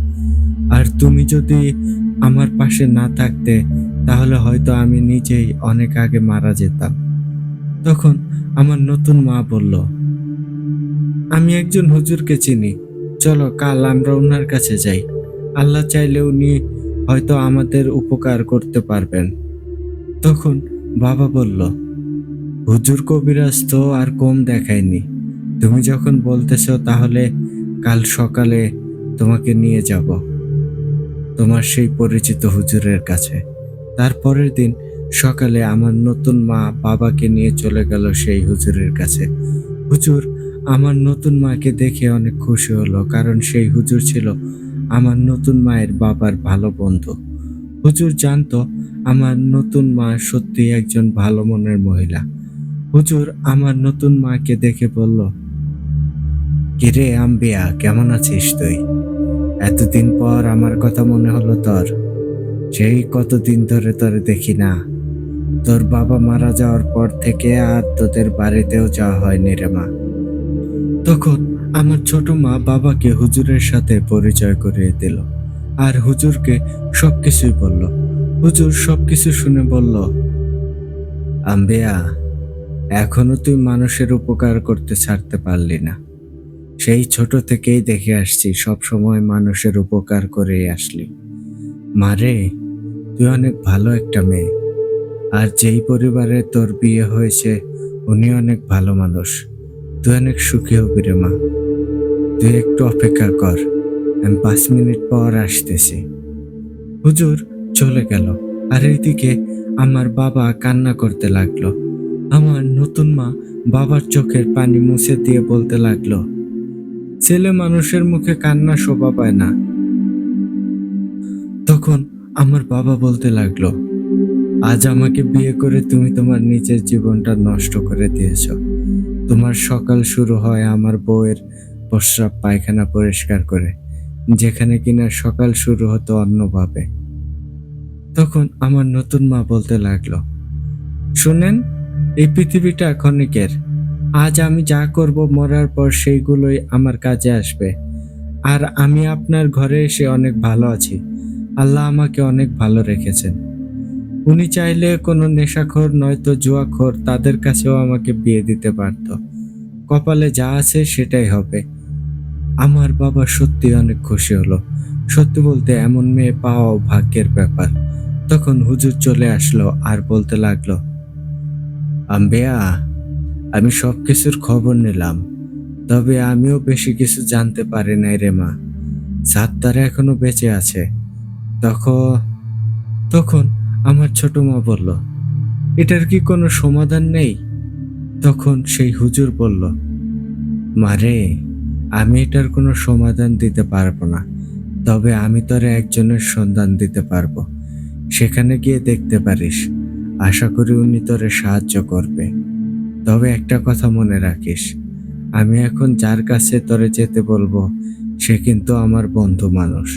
আর তুমি যদি আমার পাশে না থাকতে তাহলে হয়তো আমি নিজেই অনেক আগে মারা যেতাম। তখন আমার নতুন মা বলল, আমি একজন হুজুরকে চিনি, চলো কাল আমরা ওনার কাছে যাই। আল্লাহ চাইলে উনি হয়তো আমাদের উপকার করতে পারবেন। তখন বাবা বলল, হুজুর কবিরাজ তো আর কম দেখায়নি। তুমি যখন বলতেছো তাহলে কাল সকালে তোমাকে নিয়ে যাব তোমার সেই পরিচিত হুজুরের কাছে। তারপরের দিন সকালে আমার নতুন মা বাবাকে নিয়ে চলে গেল সেই হুজুরের কাছে। হুজুর আমার নতুন মাকে দেখে অনেক খুশি হলো, কারণ সেই হুজুর ছিল আমার নতুন মায়ের বাবার ভালো বন্ধু। হুজুর জানতো আমার নতুন মা সত্যিই একজন ভালো মনের মহিলা। হুজুর আমার নতুন মাকে দেখে বলল, কিরে আম্বিয়া, কেমন আছিস তুই? এতদিন পর আমার কথা মনে হলো তোর। সেই কতদিন ধরে তোরে দেখি না। তোর বাবা মারা যাওয়ার পর থেকে আর তোদের বাড়িতেও যাওয়া হয়নি রে মা। তখন আমার ছোট মা বাবাকে হুজুরের সাথে পরিচয় করিয়ে দিল আর হুজুরকে সবকিছুই বলল। হুজুর সবকিছু শুনে বলল, আম্বিয়া, এখনো তুই মানুষের উপকার করতে ছাড়তে পারলি না। সেই ছোট থেকেই দেখে আসছি সব সময় মানুষের উপকার করেই আসলি। মারে, তুই অনেক ভালো একটা মেয়ে। আর যেই পরিবারে তোর বিয়ে হয়েছে উনি অনেক ভালো মানুষ। তুই অনেক সুখী হবি রে মা। তুই একটু অপেক্ষা কর, আমি 5 মিনিট পর আসতেছি। হুজুর চলে গেল। আর এইদিকে আমার বাবা কান্না করতে লাগলো। আমার নতুন মা বাবার চোখের পানি মুছে দিয়ে বলতে লাগলো, ছেলে মানুষের মুখে কান্না শোভা পায় না। তখন আমার বাবা বলতে লাগলো, আজ আমাকে বিয়ে করে তুমি তোমার নিজের জীবনটা নষ্ট করে দিয়েছ। তোমার সকাল শুরু হয় আমার বউয়ের প্রস্রাব পায়খানা পরিষ্কার করে, যেখানে কিনা সকাল শুরু হতো অন্যভাবে। তখন আমার নতুন মা বলতে লাগলো, শুনেন, এই পৃথিবীটা ক্ষণিকের। আজ আমি যা করব মরার পর সেইগুলোই আমার কাজে আসবে। আর আমি আপনার ঘরে এসে অনেক ভালো আছি। আল্লাহ আমাকে অনেক ভালো রেখেছেন। উনি চাইলে কোনো নেশাখোর নয়তো জুয়াখোর তাদের কাছেও আমাকে বিয়ে দিতে পারত। কপালে যা আছে সেটাই হবে। আমার বাবা সত্যি অনেক খুশি হলো। সত্যি বলতে এমন মেয়ে পাওয়াও ভাগ্যের ব্যাপার। তখন হুজুর চলে আসলো আর বলতে লাগলো, আম্বেয়া, আমি সবকিছুর খবর নিলাম, তবে আমিও বেশি কিছু জানতে পারি নাই রে মা। সাত্তার এখনো বেঁচে আছে। তখন তখন আমার ছোট মা বলল, এটার কি কোনো সমাধান নেই? তখন সেই হুজুর বলল, মারে, আমি এটার কোনো সমাধান দিতে পারবো না, তবে আমি তোরে একজনের সন্ধান দিতে পারবো। সেখানে গিয়ে দেখতে পারিস। আশা করি উনি তোরে সাহায্য করবে। তবে একটা কথা মনে রাখিস, আমি এখন যার কাছে তোরে যেতে বলবো সে কিন্তু আমার বন্ধু মানুষ।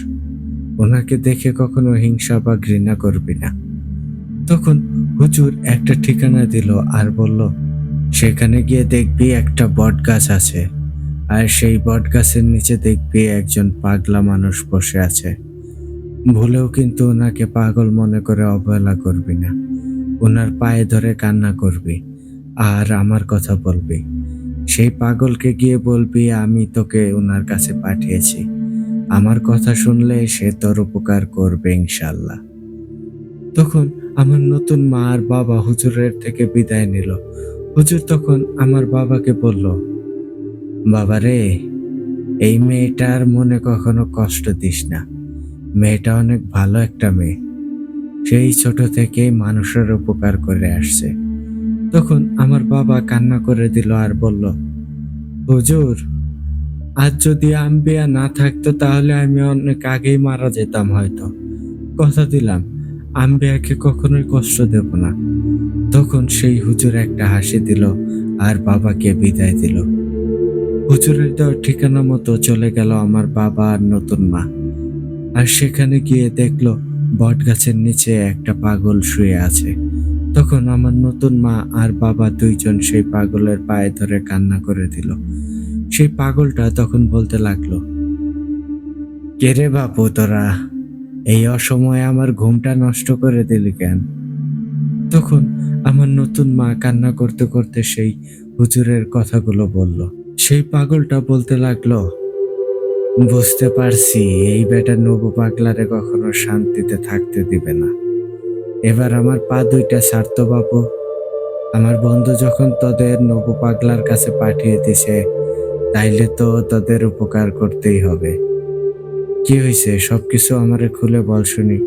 ওনাকে দেখে কখনো হিংসা বা ঘৃণা করবি না। তখন হুজুর একটা ঠিকানা দিল আর বলল, সেখানে গিয়ে দেখবি একটা বট গাছ আছে, আর সেই বট গাছের নিচে দেখবি একজন পাগলা মানুষ বসে আছে। ভুলেও কিন্তু ওনাকে পাগল মনে করে অবহেলা করবি না। ওনার পায়ে ধরে কান্না করবি আর আমার কথা বলবি। সেই পাগলকে গিয়ে বলবি আমি তোকে ওনার কাছে পাঠিয়েছি। আমার কথা শুনলে সে তোর উপকার করবে ইনশাল্লাহ। তখন আমার নতুন মা আর বাবা হুজুরের থেকে বিদায় নিল। হুজুর তখন আমার বাবাকে বলল, বাবা রে, এই মেয়েটার মনে কখনো কষ্ট দিস না। মেয়েটা অনেক ভালো একটা মেয়ে। সেই ছোট থেকেই মানুষের উপকার করে আসছে। তখন আমার বাবা কান্না করে দিল আর বলল, হুজুর, আজ যদি আম্বিয়া না থাকতো তাহলে আমি অনেক আগেই মারা যেতাম হয়তো। কথা দিলাম আম্বিয়াকে কখনোই কষ্ট দেব না। তখন সেই হুজুর একটা হাসি দিল আর বাবাকে বিদায় দিল। হুজুরের দেওয়ার ঠিকানা মতো চলে গেল আমার বাবা আর নতুন মা। আর সেখানে গিয়ে দেখলো বট গাছের নিচে একটা পাগল শুয়ে আছে। তখন আমার নতুন মা আর বাবা দুইজন সেই পাগলের পায়ে ধরে কান্না করে দিল। সেই পাগলটা তখন বলতে লাগলো, কে রে বাপু তোরা, এই অসময়ে আমার ঘুমটা নষ্ট করে দিলি কেন? তখন আমার নতুন মা কান্না করতে করতে সেই হুজুরের কথাগুলো বলল। সেই পাগলটা বলতে লাগলো, বুঝতে পারছি এই বেটা নবু পাগলারে কখনো শান্তিতে থাকতে দিবে না। এবার আমার পা দুইটা ছাড়তো বাপু। আমার বন্ধু যখন তোদের নবু পাগলার কাছে পাঠিয়ে দিছে, তাইলে তো তোদের উপকার করতেই হবে। কি হয়েছে সবকিছু আমারে খুলে বল শুনি।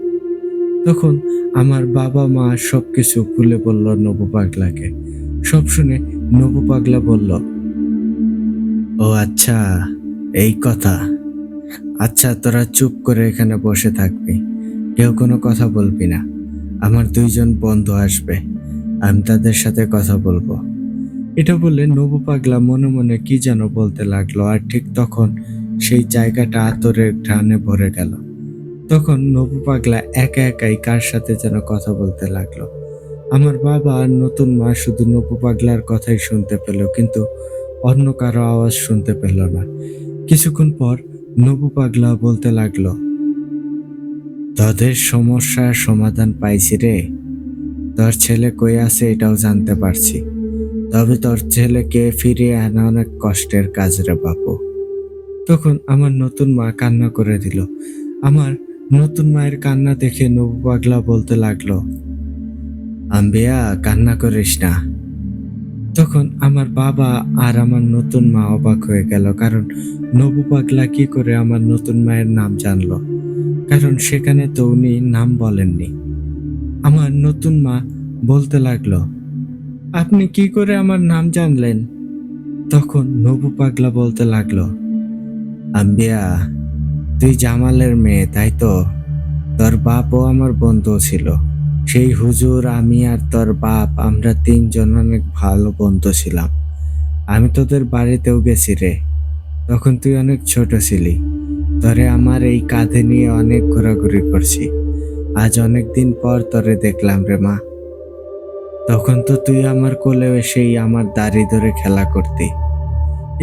তখন আমার বাবা মা সবকিছু খুলে বলল নবু পাগলাকে। সব শুনে নবু পাগলা বলল, ও আচ্ছা, এই কথা। আচ্ছা তোরা চুপ করে এখানে বসে থাকবি, কেউ কোনো কথা বলবি না। আমার দুইজন বন্ধু আসবে, আমি তাদের সাথে কথা বলবো। এটা বলে নবু পাগলা মনে মনে কি যেন বলতে লাগলো। আর ঠিক তখন সেই জায়গাটা আতরের ঘ্রাণে ভরে গেল। তখন নবু পাগলা একা একাই কার সাথে যেন কথা বলতে লাগলো। আমার বাবা আর নতুন মা শুধু নবু পাগলার কথাই শুনতে পেল, কিন্তু অন্য কারো আওয়াজ শুনতে পেল না। কিছুক্ষণ পর নবু পাগলা বলতে লাগলো, তোদের সমস্যার সমাধান পাইছি রে। তোর ছেলে কই আছে এটাও জানতে পারছি, তবে তোর ছেলেকে ফিরিয়ে আনা অনেক কষ্টের কাজ রে বাপু। তখন আমার নতুন মা কান্না করে দিল। আমার নতুন মায়ের কান্না দেখে নবু পাগলা বলতে লাগলো, আম্বিয়া, কান্না করিস না। তখন আমার বাবা আর আমার নতুন মা অবাক হয়ে গেল, কারণ নবু পাগলা কি করে আমার নতুন মায়ের নাম জানলো, কারণ সেখানে তো উনি নাম বলেননি। আমার নতুন মা বলতে লাগলো, আপনি কি করে আমার নাম জানলেন? তখন নবু পাগলা বলতে লাগলো, আম্বিয়া, তুই জামালের মেয়ে তাই তো? তোর বাপও আমার বন্ধু ছিল। সেই হুজুর, আমি আর তোর বাপ, আমরা তিনজন অনেক ভালো বন্ধু ছিলাম। আমি তোদের বাড়িতেও গেছি রে, তখন তুই অনেক ছোট ছিলি। তোরে আমার এই কাঁধে নিয়ে অনেক ঘোরাঘুরি করছি। আজ অনেক দিন পর তোরে দেখলাম রে মা। তখন তো তুই আমার কোলে এসেই আমার দাড়ি ধরে খেলা করতি।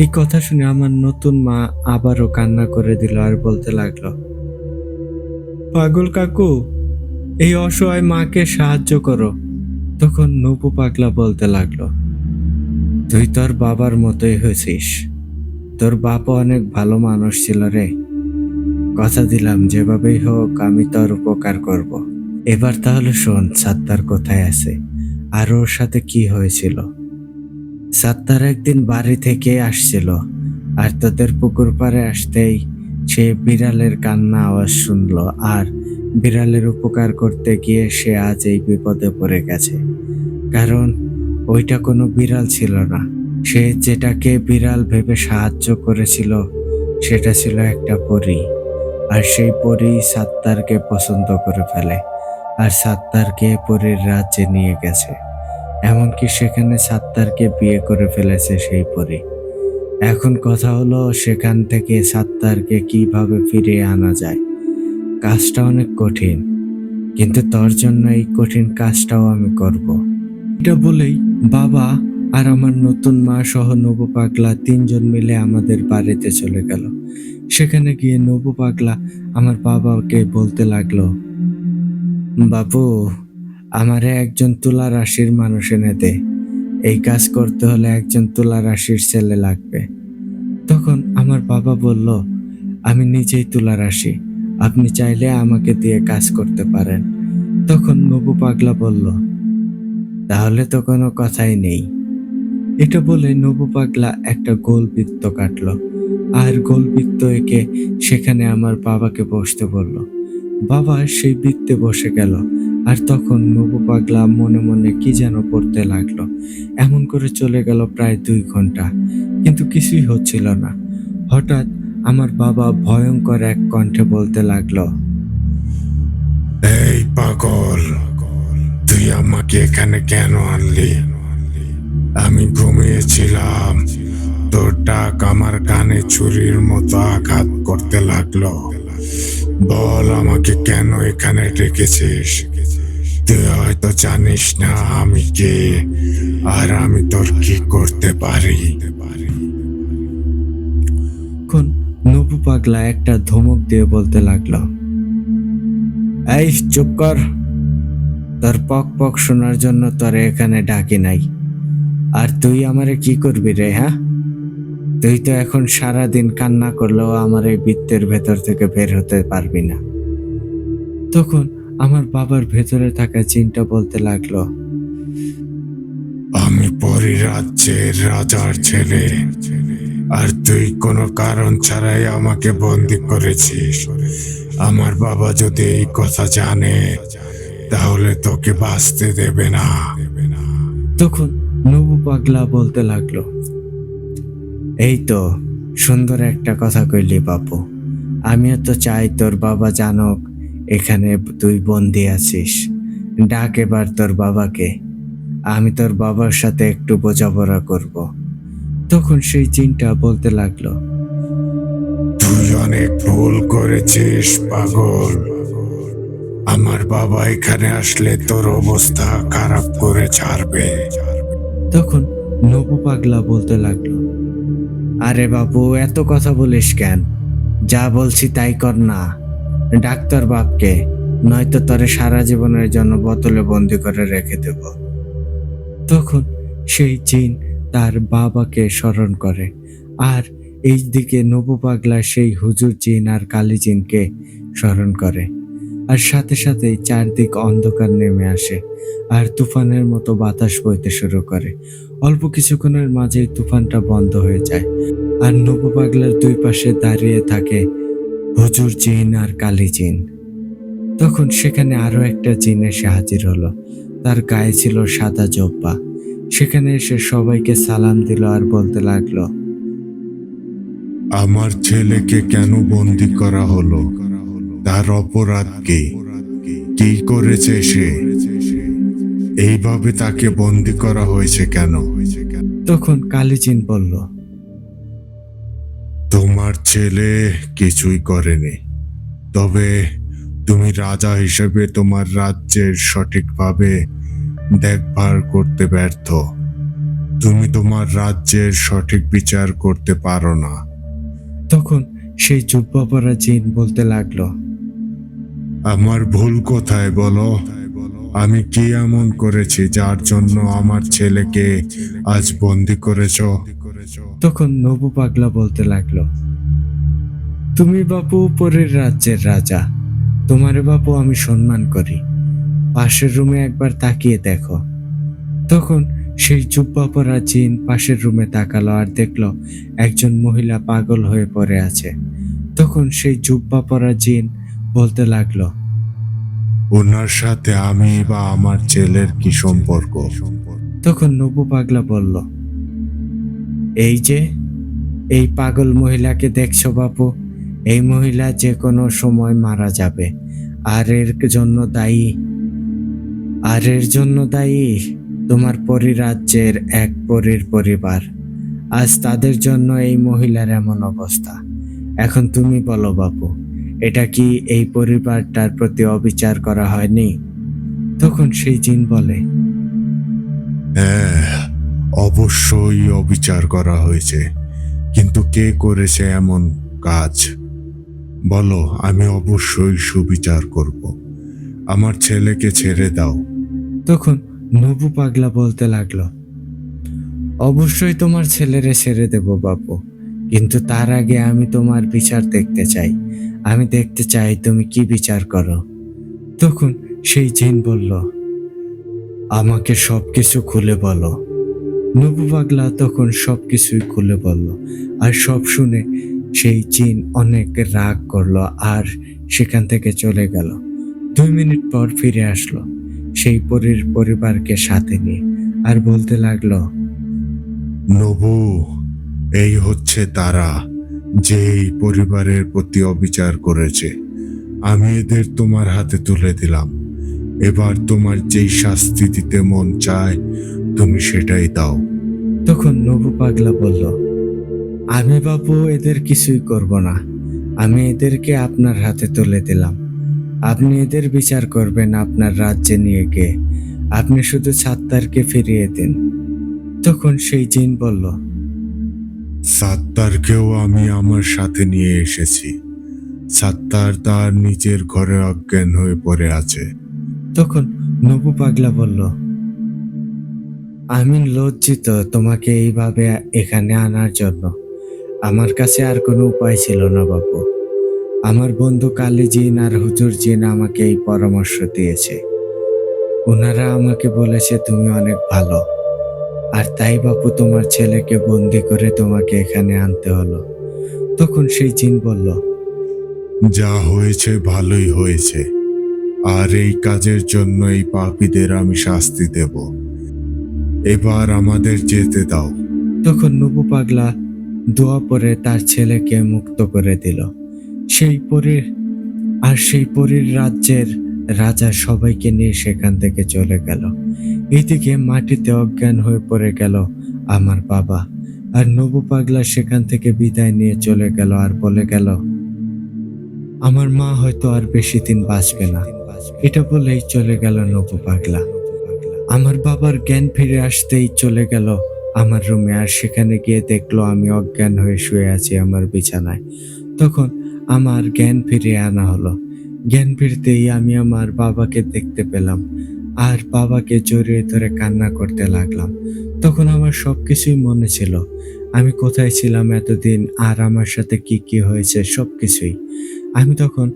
এই কথা শুনে আমার নতুন মা আবারও কান্না করে দিল আর বলতে লাগলো, পাগল কাকু, এই অসহায় মাকে সাহায্য করো। তখন নবু পাগলা বলতে লাগলো, তুই তোর বাবার মতোই হয়েছিস। তোর বাবা অনেক ভালো মানুষ ছিল রে। কথা দিলাম যেভাবেই হোক আমি তোর উপকার করব। এবার তাহলে শোন, সাত্তার কোথায় আছে আর ওর সাথে কি হয়েছিল। সাত্তার একদিন বাড়ি থেকে আসছিল, আর তোদের পুকুর পাড়ে আসতেই সে বিড়ালের কান্না আওয়াজ শুনলো, আর বিড়ালের উপকার করতে গিয়ে সে আজ এই বিপদে পড়ে গেছে। কারণ ওইটা কোনো বিড়াল ছিল না, সে যেটাকে বিড়াল ভেবে সাহায্য করেছিল সেটা ছিল একটা পরী। আর সেই পরী সাত্তারকে পছন্দ করে ফেলে, আর সাত্তারকে পরীর রাজ্যে নিয়ে গেছে। এমনকি সেখানে সাত্তারকে বিয়ে করে ফেলেছে সেই পরী। এখন কথা হলো সেখান থেকে সাত্তারকে কিভাবে ফিরিয়ে আনা যায়। কাজটা অনেক কঠিন, কিন্তু তোর জন্য এই কঠিন কাজটাও আমি করব। এটা বলেই বাবা আর আমার নতুন মা সহ নবু পাগলা তিনজন মিলে আমাদের বাড়িতে চলে গেল। সেখানে গিয়ে নবু পাগলা আমার বাবাকে বলতে লাগলো, বাবু, আমারে একজন তুলা রাশির মানুষ এনে দে। এই কাজ করতে হলে একজন তুলা রাশির ছেলে লাগবে। তখন আমার বাবা বলল, আমি নিজেই তুলা রাশি, আপনি চাইলে আমাকে দিয়ে কাজ করতে পারেন। তখন নবু পাগলা বলল, তাহলে তো কোনো কথাই নেই। এটা বলে নবু পাগলা একটা গোল বৃত্ত কাটলো, আর গোল বৃত্ত এঁকে সেখানে আমার বাবাকে বসতে বলল। বাবা সেই বৃত্তে বসে গেল, আর তখন নবু পাগলা মনে মনে কি যেন পড়তে লাগলো। এমন করে চলে গেল প্রায় 2 ঘন্টা, কিন্তু কিছুই হচ্ছিল না। হঠাৎ আমার বাবা ভয়ঙ্কর এক কণ্ঠে বলতে লাগলো,
এই পাগল, তুই আমাকে এখানে কেন আনলি? আমি ঘুমিয়েছিলাম, তোর ডাক আমার কানে ছুরির মতো আঘাত করতে লাগলো। বল আমাকে কেন এখানে ডেকেছিস? তুই হয়তো জানিস না আমি কে, আর আমি তোর কি করতে পারি।
তখন নবু পাগলা একটা ধমক দিয়ে বলতে লাগলো, এই চুপ কর, তোর পক পক শোনার জন্য তোরে এখানে ডাকি নাই। আর তুই আমারে কি করবি রে, হ্যাঁ? তুই তো এখন সারাদিন কান্না করলেও আমার এই বৃত্তের ভেতর থেকে বের হতে পারবি না। তখন আমার বাবার ভেতরে থাকা চিন্তা বলতে লাগলো,
আমি পরিরাজ্যের রাজার ছেলে, আর তুই কোনো কারণ ছাড়াই আমাকে বন্দি করেছিস। আমার বাবা যদি এই কথা জানে তাহলে তোকে বাঁচতে দেবে না।
তখন নবু পাগলা বলতে লাগলো, এই তো সুন্দর একটা কথা কইলি বাপু। আমিও তো চাই তোর বাবা জানুক এখানে তুই বন্দি আছিস। ডাক এবার তোর বাবাকে, আমি তোর বাবার সাথে একটু বোঝাপড়া করব। তখন সেই চিন্তা বলতে লাগলো,
তুই অনেক ভুল করেছিস পাগল। আমার বাবা এখানে আসলে তোর অবস্থা খারাপ করে ছাড়বে।
তখন নবু পাগলা বলতে লাগলো, আরে বাবু, এত কথা বলিস কেন? যা বলছি তাই কর না। ডাক্তার বাপকে, নয়তো তোরে সারা জীবনের জন্য বোতলে বন্দি করে রেখে দেব। তখন সেই জিন তার বাবাকে স্মরণ করে, আর এই দিকে নবু পাগলা সেই হুজুর জিন আর কালী জিনকে স্মরণ করে। আর সাথে সাথেই চারদিক অন্ধকার নেমে আসে আর তুফানের মতো বাতাস বইতে শুরু করে। অল্প কিছুক্ষণের মাঝেই তুফানটা বন্ধ হয়ে যায় আর নবু পাগলার দুই পাশে দাঁড়িয়ে থাকে হুজুর জিন আর কালী জিন। তখন সেখানে আরো একটা জিন এসে হাজির হলো। তার গায়ে ছিল সাদা জোব্বা। সেখানে এসে সবাইকে সালাম দিল আর বলতে লাগলো,
আমার ছেলেকে কেন বন্দি করা হলো? তার অপরাধ কি? কি করেছে সে? এইভাবে তাকে বন্দি করা হয়েছে কেন?
তখন কালী জিন বলল,
তোমার ছেলে কিছুই করেনি, তবে তুমি রাজা হিসেবে তোমার রাজ্যের সঠিকভাবে দেখভাল করতে ব্যর্থ। তুমি তোমার রাজ্যের সঠিক বিচার করতে পারো না।
তখন সেই জুব্বা পরা জিন বলতে লাগলো,
আমার ভুল কোথায় বলো? আমি কি এমন করেছি যার জন্য আমার ছেলেকে আজ বন্দি করেছো?
তখন নবু পাগলা বলতে লাগলো, তুমি বাপু পরের রাজ্যের রাজা, তোমারে বাপু আমি সম্মান করি, পাশের রুমে একবার তাকিয়ে দেখো। তখন সেই জুব্বা পরা জিন পাশের রুমে তাকালো আর দেখলো একজন মহিলা পাগল হয়ে পড়ে আছে। তখন সেই জুব্বা পরা জিন বলতে লাগলো,
ওনার সাথে আমি বা আমার ছেলের কি সম্পর্ক?
তখন নবু পাগলা বলল, এই যে এই পাগল মহিলাকে দেখছো বাপু, এই মহিলা যে কোনো সময় মারা যাবে। আর এর জন্য দায়ী আর এর জন্য দায়ী তোমার পরিরাজ্যের এক পরীর পরিবার। আজ তাদের জন্য এই মহিলার এমন অবস্থা। এখন তুমি বলো বাপু, এটা কি এই পরিবারটার প্রতি অবিচার করা হয়নি? তখন সেই জিন বলে,
হ্যাঁ, অবশ্যই অবিচার করা হয়েছে, কিন্তু কে করেছে এমন কাজ বলো, আমি অবশ্যই সুবিচার করব। আমার ছেলেকে ছেড়ে দাও।
তখন নবু পাগলা বলতে লাগলো, অবশ্যই তোমার ছেলেরে ছেড়ে দেব বাপু, কিন্তু তার আগে আমি তোমার বিচার দেখতে চাই। আমি দেখতে চাই তুমি কি বিচার করো। তখন সেই জিন বলল, আমাকে সবকিছু খুলে বলো। নবু পাগলা তখন সবকিছুই খুলে বলল। আর সব শুনে সেই জিন অনেক রাগ করলো আর সেখান থেকে চলে গেল। 2 মিনিট পর ফিরে আসলো সেই পরীর পরিবারকে সাথে নিয়ে আর বলতে লাগলো,
নবু, এই হচ্ছে তারা যে এই পরিবারের প্রতি অবিচার করেছে। আমি এদের তোমার হাতে তুলে দিলাম। এবার তোমার যেই শাস্তি দিতে মন চায় তুমি সেটাই দাও।
তখন নবু পাগলা বলল, আমি বাবু এদের কিছুই করব না। আমি এদেরকে আপনার হাতে তুলে দিলাম। আপনি এদের বিচার করবেন আপনার রাজ্যে নিয়ে গিয়ে। আপনি শুধু সাত্তারকে ফিরিয়ে দিন। তখন সেই জিন বলল,
সাত্তারকেও আমি আমার সাথে নিয়ে এসেছি। সাত্তার তার নিজের ঘরে অজ্ঞান হয়ে পড়ে আছে।
তখন নবু পাগলা বলল, আমি লজ্জিত তোমাকে এইভাবে এখানে আনার জন্য। আমার কাছে আর কোনো উপায় ছিল না বাবু। আমার বন্ধু কালী জিন আর হুজুর জিন আমাকে এই পরামর্শ দিয়েছে। ওনারা আমাকে বলেছে তুমি অনেক ভালো, আর তাই বাপু তোমার ছেলেকে বন্দি করে তোমাকে এখানে আনতে হলো। তখন সেই জিন বলল,
যা হয়েছে ভালোই হয়েছে, আর এই কাজের জন্য এই পাপীদের আমি শাস্তি দেব। এবার আমাদের যেতে দাও।
তখন নবু পাগলা দোয়া পরে তার ছেলেকে মুক্ত করে দিল। সেই পরীর রাজ্যের রাজা সবাইকে নিয়ে সেখান থেকে চলে গেল। এইদিকে মাটিতে অজ্ঞান হয়ে পড়ে গেল আমার বাবা। আর নবু পাগলা সেখান থেকে বিদায় নিয়ে চলে গেল আর বলে গেল, আমার মা হয়তো আর বেশি দিন বাঁচবে না। এটা বলেই চলে গেল নবু পাগলা। আমার বাবার জ্ঞান ফিরে আসতেই চলে গেল আমার রুমে আর সেখানে গিয়ে দেখলো আমি অজ্ঞান হয়ে শুয়ে আছি আমার বিছানায়। তখন আমার জ্ঞান ফিরিয়ে আনা হলো। জ্ঞান ফিরতেই আমি আমার বাবাকে দেখতে পেলাম আর বাবাকে জড়িয়ে ধরে কান্না করতে লাগলাম। তখন আমার সবকিছুই মনে ছিল, আমি কোথায় ছিলাম এতদিন আর আমার সাথে কি কি হয়েছে সবকিছুই। আমি তখন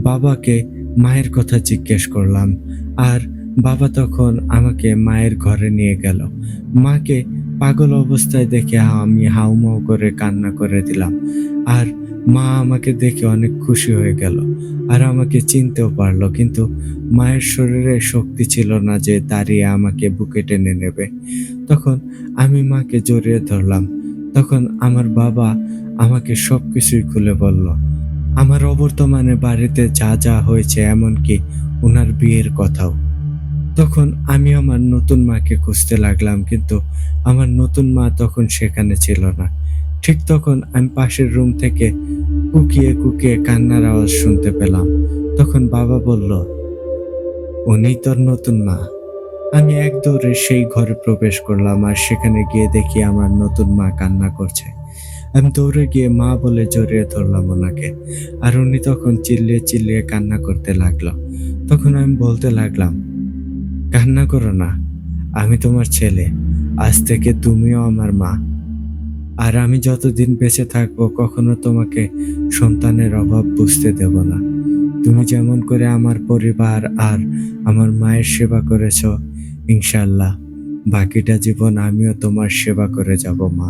বাবাকে মায়ের কথা জিজ্ঞেস করলাম। আর বাবা তখন আমাকে মায়ের ঘরে নিয়ে গেল। মাকে পাগল অবস্থায় দেখে আমি হাউমাউ করে কান্না করে দিলাম। আর মা আমাকে দেখে অনেক খুশি হয়ে গেল আর আমাকে চিনতেও পারলো, কিন্তু মায়ের শরীরে শক্তি ছিল না যে দাঁড়িয়ে আমাকে বুকে টেনে নেবে। তখন আমি মাকে জড়িয়ে ধরলাম। তখন আমার বাবা আমাকে সবকিছুই খুলে বলল, আমার অবর্তমানে বাড়িতে যা যা হয়েছে, এমনকি ওনার বিয়ের কথাও। তখন আমি আমার নতুন মাকে খুঁজতে লাগলাম, কিন্তু আমার নতুন মা তখন সেখানে ছিল না। ঠিক তখন আমি পাশের রুম থেকে কুকিয়ে কুকিয়ে কান্নার আওয়াজ শুনতে পেলাম। তখন বাবা বলল, উনিই তোর নতুন মা। আমি এক দৌড়ে সেই ঘরে প্রবেশ করলাম আর সেখানে গিয়ে দেখি আমার নতুন মা কান্না করছে। আমি দৌড়ে গিয়ে মা বলে জড়িয়ে ধরলাম ওনাকে। আর উনি তখন চিল্লিয়ে চিল্লিয়ে কান্না করতে লাগলো। তখন আমি বলতে লাগলাম, কান্না করো না, আমি তোমার ছেলে। আজ থেকে তুমিও আমার মা। আর আমি যতদিন বেঁচে থাকবো কখনো তোমাকে সন্তানের অভাব বুঝতে দেব না। তুমি যেমন করে আমার পরিবার আর আমার মায়ের সেবা করেছো, ইনশাআল্লাহ বাকিটা জীবন আমিও তোমার সেবা করে যাব মা।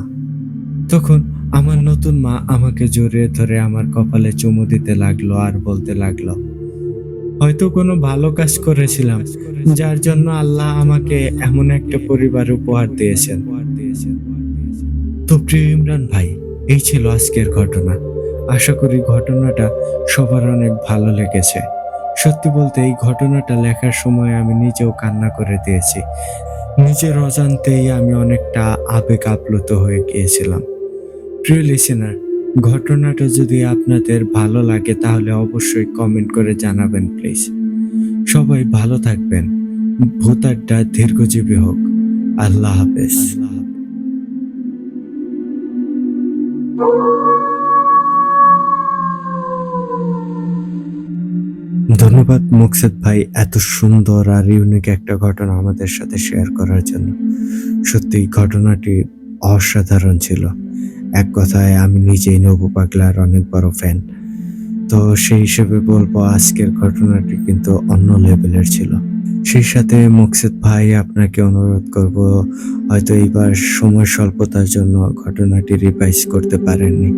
তখন আমার নতুন মা আমাকে জড়িয়ে ধরে আমার কপালে চুমু দিতে লাগলো আর বলতে লাগলো, হয়তো কোনো ভালো কাজ করেছিলাম, যার জন্য আল্লাহ আমাকে এমন একটা পরিবার উপহার দিয়েছেন। তো প্রিয় ইমরান ভাই, এই ছিল আজকের ঘটনা। আশা করি ঘটনাটা সবার অনেক ভালো লেগেছে। সত্যি বলতে এই ঘটনাটা লেখার সময় আমি নিজেও কান্না করে দিয়েছি। নিজের অজান্তেই আমি অনেকটা আবেগ আপ্লুত হয়ে গিয়েছিলাম। প্রিয় লিসেনার, ঘটনাটা যদি আপনাদের ভালো লাগে তাহলে অবশ্যই কমেন্ট করে জানাবেন প্লিজ। সবাই ভালো থাকবেন। ভূত আড্ডা দীর্ঘজীবী হোক। আল্লাহ হাফেজ। ধন্যবাদ মুকসেদ ভাই, এত সুন্দর আর ইউনিক একটা ঘটনা আমাদের সাথে শেয়ার করার জন্য। সত্যি ঘটনাটি অসাধারণ ছিল। এক কথায় আমি নিজেই নবু পাগলার অনেক বড় ফ্যান। তো সেই হিসেবে বলবো আজকের ঘটনাটি কিন্তু অন্য লেভেলের ছিল। সেই সাথে মুকসেদ ভাই, আপনাকে অনুরোধ করব, হয়তো এইবার সময় স্বল্পতার জন্য ঘটনাটি রিভাইজ করতে পারেননি,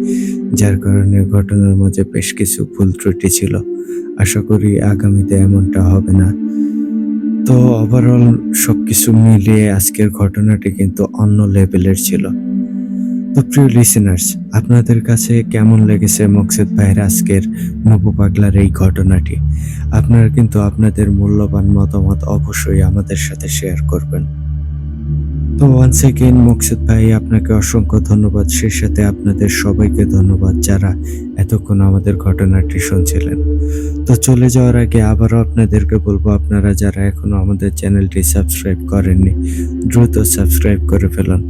যার কারণে ঘটনার মাঝে বেশ কিছু ভুল ত্রুটি ছিল। আশা করি আগামীতে এমনটা হবে না। তো ওভারঅল সবকিছু মিলিয়ে আজকের ঘটনাটি কিন্তু অন্য লেভেলের ছিল। তো প্রিয় লিসেনার্স, আপনাদের কাছে কেমন লেগেছে মুকসেদ ভাইয়ের আজকের নবু পাগলার এই ঘটনাটি? আপনারা কিন্তু আপনাদের মূল্যবান মতামত অবশ্যই আমাদের সাথে শেয়ার করবেন। তো ওয়ান্স এগেইন মুকসেদ ভাই, আপনাকে অসংখ্য ধন্যবাদ। সেই সাথে আপনাদের সবাইকে ধন্যবাদ যারা এতক্ষণ আমাদের ঘটনাটি শুনছিলেন। তো চলে যাওয়ার আগে আবারও আপনাদেরকে বলবো, আপনারা যারা এখনো আমাদের চ্যানেলটি সাবস্ক্রাইব করেননি, দ্রুত সাবস্ক্রাইব করে ফেলুন।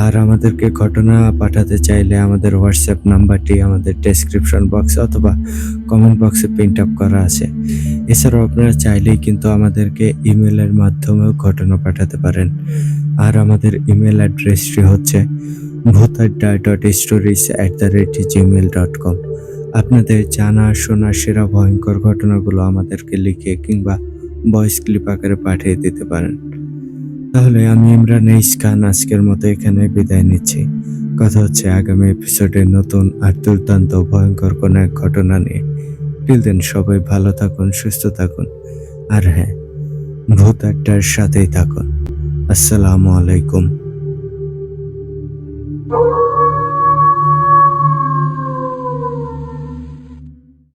আর আমাদেরকে ঘটনা পাঠাতে চাইলে আমাদের হোয়াটসঅ্যাপ নাম্বারটি আমাদের ডেসক্রিপশন বক্স অথবা কমেন্ট বক্সে প্রিন্ট আপ করা আছে। এছাড়াও আপনারা চাইলেই কিন্তু আমাদেরকে ইমেলের মাধ্যমেও ঘটনা পাঠাতে পারেন। আর আমাদের ইমেল অ্যাড্রেসটি হচ্ছে bhutadda.stories@gmail.com। আপনাদের জানা শোনা সেরা ভয়ঙ্কর ঘটনাগুলো আমাদেরকে লিখে কিংবা ভয়েস ক্লিপ আকারে পাঠিয়ে দিতে পারেন। তাহলে আমি ইমরান এইচ খান আজকের মতো এখানে বিদায় নিচ্ছি। কথা হচ্ছে আগামী এপিসোডে নতুন আর দুর্দান্ত ভয়ঙ্কর কোনো এক ঘটনা নিয়ে। টিল দেন সবাই ভালো থাকুন, সুস্থ থাকুন, আর হ্যাঁ, ভূত আড্ডার সাথেই থাকুন। আসসালামু আলাইকুম।